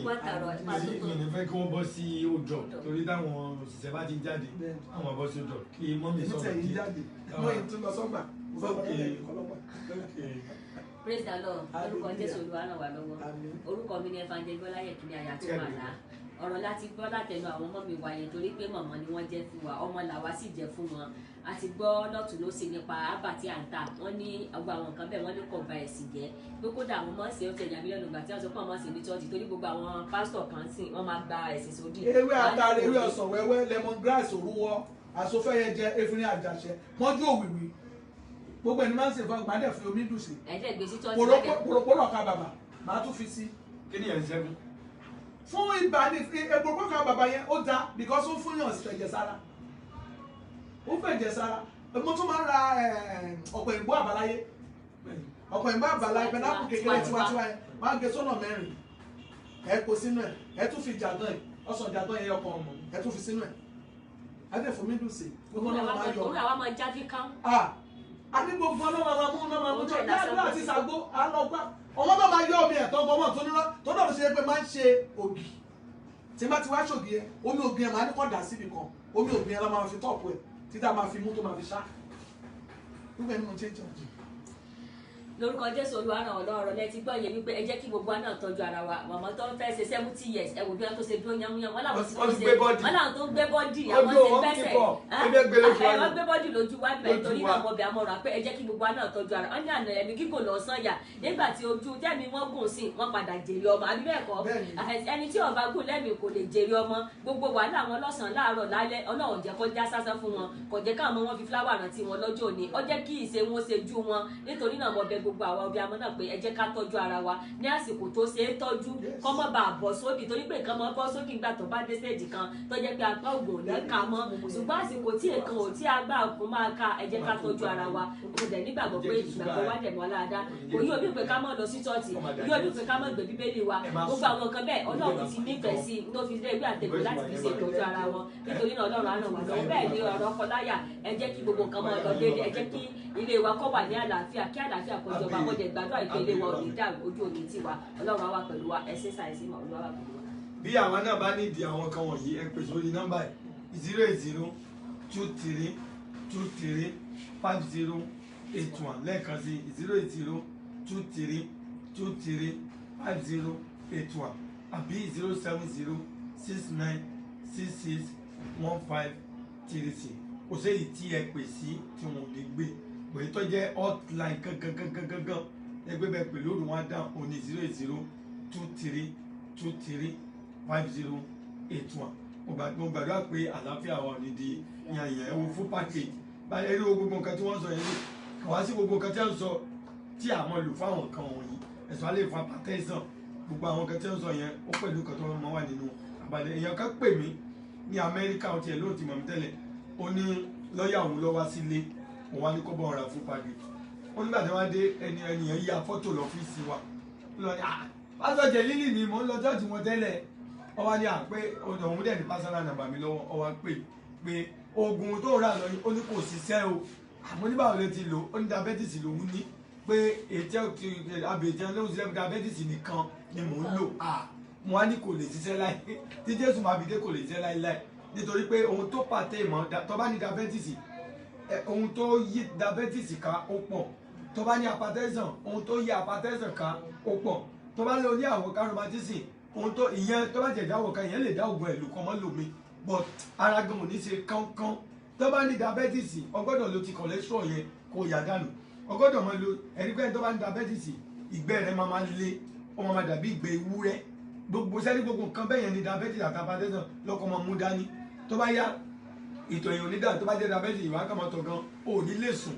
mi ní fẹ́ kí wọ́n bọ́ sí òjò torí táwọn òṣìṣẹ́ bá ti jáde àwọn bọ́ sí òjò kí mọ́mí sọ̀rọ̀ kí mọ́ èyí tó lọ sọ́gbà praise the Lord orúkọ Jésù Olúwa ràn wá lọ́wọ́ orúkọ mi ni Evangelist Bọ́láyẹ̀ Túndé Ayátúmọ̀lá ọ̀rọ̀ láti gbọ́ látẹnu àwọn ọmọ mi wá yẹn torí pé mọ̀mọ́ ni wọ́n jẹ́ fún wa ọmọ làwa sì jẹ́ fún wọn a ti gbọ́ lọ́tún ló sì nípa ábà tí à ń tà wọ́n ní ọgbà àwọn nǹkan bẹ́ẹ̀ wọ́n ní kò ba ẹ̀sìn jẹ́ pé kódà àwọn ọmọ ṣe ó ti ẹ̀yà mílíọ̀nù gbà tí wọ́n sọ pé àwọn ṣe ní chọ́ọ̀tì torí gbogbo àwọn pásítọ̀ kan sìn wọ́n máa gba ẹ̀sìn sódì. ewé àtàrí ewé ọsàn wẹ́wẹ́ lemon grass òrúwọ àsofẹ́yẹjẹ efirin àjàṣẹ mọ́jú òwìwí gbogbo ẹni máa ń ṣe fún ọgbà dẹ̀ fi omi dùn sí. ẹ̀jẹ̀ gbèsè chọ́ọ̀tì lẹ́gẹ̀ẹ́ pòròpórò ká bàbà máa tún fi sí. kí ni ẹ̀ ń ṣẹ́gun. fún ibà ní pòròpórò ká bàbà yẹn ó dá because ó fún yàn fẹ̀jẹ̀ sára ó fẹ̀jẹ̀ sára mo tún máa ń ra ọ̀pọ̀ ìgbó àbáláyé ọ̀pọ̀ ìgbó àbáláyé pẹ̀lápù kékeré tiwantiwa yẹn máa ń gé sọ́nà mẹ́rin ẹ kó sínú ẹ ẹ tún fi jàdán ẹ ọsàn jàdán yẹn ọkàn ọmọ ẹ tún fi sínú ẹ ẹ dẹ̀ fún mi dùn sí gbogbo náà máa yọ òun làwọn máa jáde kán. a ní gbogbo náà máa mú tó dáadọ́ àti sàgbó alọ́gbà ọmọ náà máa yọ omi ẹ̀tọ́ ọmọ tó náà ló ṣe pé máa ń ṣe ògì tí bá ti wá ṣògì yẹn omi ògì yẹn máa ní kọ́ dà síbi kan omi ògì yẹn la máa fi tọ́ọ̀pù ẹ̀ títà máa fi mú tó máa fi ṣá gbogbo ẹni mo ṣe jọ. lórúkọ Jésù Olúwa ràn ọ́ lọ́wọ́ lẹ́tí gbọ́ yẹ wípé ẹ jẹ́ kí gbogbo wa náà tọ́jú ara wa màmá tó ń fẹ́ ṣe 70 years ẹ wò bí wọ́n tó ṣe dúró yánmúyán wọ́n làwọn tó ń gbé bọ́dì àwọn ṣe fẹ́sẹ̀ wọ́n gbé bọ́dì lójú wa bẹ̀rẹ̀ torí náà mo bẹ̀ àmọ́ra pé ẹ jẹ́ kí gbogbo wa náà tọ́jú ara wọ́n ní àná ẹ̀mí kíkò lọ sọ́yà nígbà tí ojú tẹ́mi wọ́n gùn sí wọ́n padà jèrè ọmọ àbí bẹ́ẹ̀ kọ́ ẹni tí ọba gùn lẹ́mìí kò lè jèrè ọmọ gbogbo wàhálà wọn lọ́sàn-án láàárọ̀ lálẹ́ Ọlọ́run jẹ́ kó já sásán fún wọn kò jẹ́ káwọn ọmọ wọn fi fúláwà rántí wọn lọ́jọ́ òní ó jẹ́ kí ìṣe wọn ṣe jú wọn nítorí náà mo bẹ̀ gbogbo àwa ọbẹ̀ amọ́ náà pé ẹ jẹ́ ká tọ́jú ara wa ní àsìkò tó ṣe é tọ́jú kọ́ mọ́ bá a bọ̀ sókè torí pé nǹkan mọ́ bọ́ sókè nígbà tó bá dé stage kan tó jẹ́ pé apá ògùn ò ní ká mọ́ ṣùgbọ́n àsìkò tí èèkan ò tí agbá òkun máa ká ẹ jẹ́ ká tọ́jú ara wa mo dẹ̀ nígbàgbọ́ pé ìgbàgbọ́ wa dẹ̀ mọ́ aláàdá kò yí òbí pé ká mọ́ lọ sí chọ́ọ̀tì yí òbí pé ká mọ́ gbé bíbélì wa gbogbo àwọn nǹkan bẹ́ẹ̀ Ọlọ́run ti nífẹ̀ẹ́ sí ló fi dé ìwé àtẹ̀gbẹ́ láti fi ṣe ìtọ́jú ara wọn nítorí náà Ọlọ́run á ràn wá lọ́wọ́ bẹ́ẹ̀ ni ọ̀rọ̀ ọkọ láyà ẹ jẹ́ kí gbogbo nǹkan máa lọ déédéé ẹ jẹ́ kí ilé wa kó wà ní àlàáfíà kí àlàáfíà kó jọba kó jẹ gbàdúrà ìpele wa òní dà ojú òní tiwa Ọlọ́run á wà pẹ̀lú wa ẹsẹ̀ ṣàìsí mà Olúwa wà pẹ̀lú wa. bí àwọn náà bá nídìí àwọn kan wọ̀nyí ẹ pè sórí nọ́mbà 08023235081 lẹ́ẹ̀kan sí 08023235081 àbí 07069661536 kò séyìí tí ẹ pè sí tí wọn ò lè gbé pèyí tó jẹ́ hotline gangan ẹgbẹ́ bẹ́ẹ̀ pẹ̀lú òrùn wá dá òní 08023235081 mo gbàdúrà pé àlàáfíà wa ní di yànyàn ẹ̀wò fún package báyìí ẹ̀rí gbogbo nǹkan tí wọ́n sọ yẹn kàn wá sí gbogbo nǹkan tí wọ́n sọ tí àwọn lò fáwọn nǹkan wọ̀nyí ẹ̀sùn alẹ́ ìfà pàtẹ́sàn gbogbo àwọn nǹkan tí wọ́n sọ yẹn ó pẹ̀lú nǹkan tó máa wà nínú àbàlẹ̀ èèyàn kan pè mí ní Amẹ́ríkà ó tiẹ̀ lóòótì mọ̀ mí tẹ́lẹ̀ ó ní lọ́ọ̀yà òun lọ wá sílé òun wá ní kó bọ̀ ọ̀rà fún package ó nígbà tí wọ́n dé ẹnìyẹn ya fọ́tò lọ́fíìsì wa lọ ní pásítọ̀ Jẹ̀lílì ni mò ń lọ chọ́ọ̀chì wọn tẹ́lẹ̀ ọ wá ní pé òun dẹ̀ ní pásánà nàmbà mi lọ́wọ́ ọ wá pè pé oògùn tó rà lọ ó ní kò ṣiṣẹ́ o àmọ́ nígbà wo lè ti lò ó ní diabetes lòun ní pé ètò àbèjẹ lóhùn sílẹ̀ diabetes nìkan ni mò ń lò mo wá ní kò lè ṣiṣẹ́ láì tí Jésù máa fi dé kò lè ṣiṣẹ́ láíláì nítorí pé ohun tó pàtẹ́ ìmọ̀ tó bá ní diabetes ohun tó yí diabetes ká ó pọ̀ tó bá ní hypertension ohun tó yí hypertension ká ó pọ̀ tó bá lè ní àwòká rheumatism ohun tó ìyẹn tó bá jẹ̀dá àwòká ìyẹn lè dá ògùn ẹ̀lú kan mọ́ lómi but ara gan ò ní ṣe kánkán tó bá ní diabetes ọgbọ́dọ̀ lo ti cholesterol yẹn kó yà dànù ọgbọ́dọ̀ máa lo ẹ̀rígbẹ́ tó bá ní diabetes ìgbẹ́ rẹ̀ máa lé ó máa dàbí ìgbẹ́ ewúrẹ́ gbogbo sẹ́ni gbogbo nǹkan bẹ́ẹ̀ yẹn ní diabetes àti hypertension lọ́kọ̀ máa mú dání tó bá yá ìtọ̀ èèyàn onídà tó bá jẹ́ diabetes ìwà kan máa tọ̀ gan ò ní lè sùn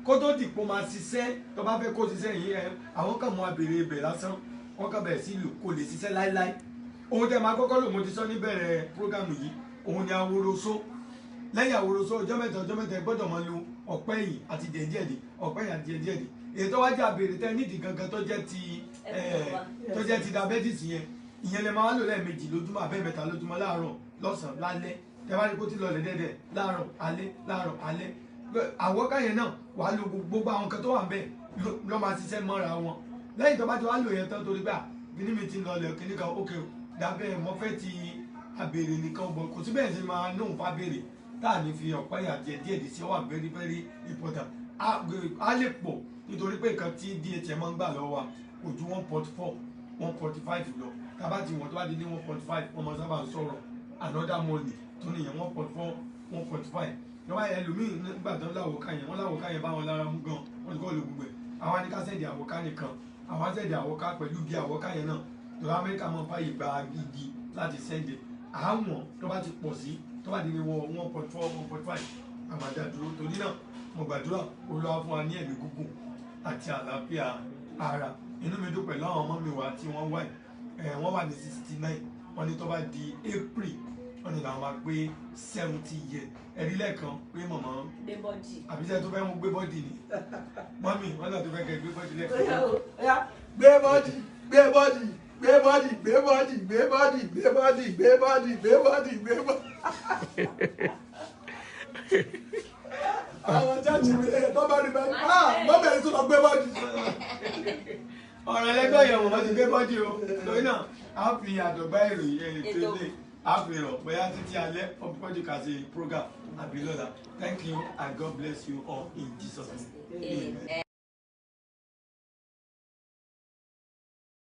kó tó dìpọ̀ máa ṣiṣẹ́ tó bá fẹ́ kó ṣiṣẹ́ yìí àwọn kan mọ abèrè ibẹ̀ lásán wọ́n kàn bẹ̀rẹ̀ sí lò kó lè ṣiṣẹ́ láíláí ohun tẹ́ máa kọ́kọ́ lò mo ti sọ níbẹ̀rẹ̀ prógámù yìí òun ni àwòrán-oṣó lẹ́yìn àwòrán-oṣó ọjọ́ mẹ́ta gbọ́dọ̀ máa lo ọ̀pẹ́ yìí àti díẹ̀díẹ̀dì ọ̀pẹ́ yìí àti díẹ̀díẹ̀dì èyí tó wá jẹ́ abèrè tẹ́ nídìí gangan tó jẹ́ ti diabetes yẹn ìyẹn lè máa lò lẹ́ẹ̀mejì lójúmọ́ abẹ́mẹ́ta lójúmọ́ láàárọ̀ lọ́sàn-án lálẹ́ tẹ́ bá rí kó ti lọ lẹ́dẹ̀dẹ̀ láàárọ̀ alẹ́ àwọ̀ká yẹn náà wàá lo gbogbo àwọn kan tó wà bẹ́ẹ̀ lọ́ máa ṣiṣẹ́ mọ́ra wọn lẹ́yìn tó bá ti wá lò yẹn tán torí gbà kíní mi ti ń lọlẹ̀ kíní kan ókè dábẹ́ mo fẹ́ ti abèrè nìkan bọ̀ kò sí bẹ́ẹ̀ ṣe máa nóhùn fábèrè tá à ní fi ọ̀pá yà díẹ̀ sí wà very very important á lè pọ̀ nítorí pé nǹkan tí DHL máa ń gbà lọ́wọ́ wa kò ju 1.4 1.45 lọ tábà tí wọ́n tó bá di ní 1.5 wọ́n máa sábà ń sọ̀rọ̀ another money tó nìyẹn 1.4 1.5 lọ́wọ́ ẹlòmíì nígbà tó ń láwòká yẹn wọ́n láwòká yẹn bá wọn lára mú gan wọ́n ti kọ́ ló gbogbo ẹ̀ àwọn ní ká sẹ́ẹ̀dì àwòká nìkan àwọn sẹ́ẹ̀dì àwòká pẹ̀lú bí àwòká yẹn náà tó Amẹ́ríkà máa fàyè gba gidi láti sẹ́ẹ̀dì àwọn tó bá ti pọ̀ sí tó bá di ní 1.4 1.5 àmàdà dúró torí náà mo gbàdúrà Olúwa fún wa ní ẹ̀mí gígùn àti àlàáfíà ara inú mi dùn pẹ̀lú àwọn ọmọ mi wá tí wọ́n wà ní 69 wọ́n ní tó bá di April wọ́n ní làwọn máa pé 70 years ẹ̀rí lẹ́ẹ̀kan pé mọ̀mọ́ àbíṣẹ́ tó fẹ́ mú gbé bọ́dì ni mọ́mí wọ́n náà tó fẹ́ kẹ́ gbé bọ́dì lẹ́ẹ̀kan. gbé bọ́dì gbé bọ́dì gbé bọ́dì gbé bọ́dì gbé bọ́dì gbé bọ́dì gbé bọ́dì gbé bọ́dì gbé bọ́dì. àwọn jáde mi tó bá rí bẹ́ẹ̀ mọ́bẹ̀rẹ̀ tó lọ gbé bọ́dì. ọ̀rọ̀ ẹlẹ́gbẹ́ yẹn wọ́n ti gbé bọ́dì o lórí náà a fi àdọ̀gbá ìròyìn ètò ilé àfihàn bóyá títí alẹ́ ọ̀pọ̀jù kà sí program àbí lọ́la. Thank you and God bless you all in Jesus' name. Amen.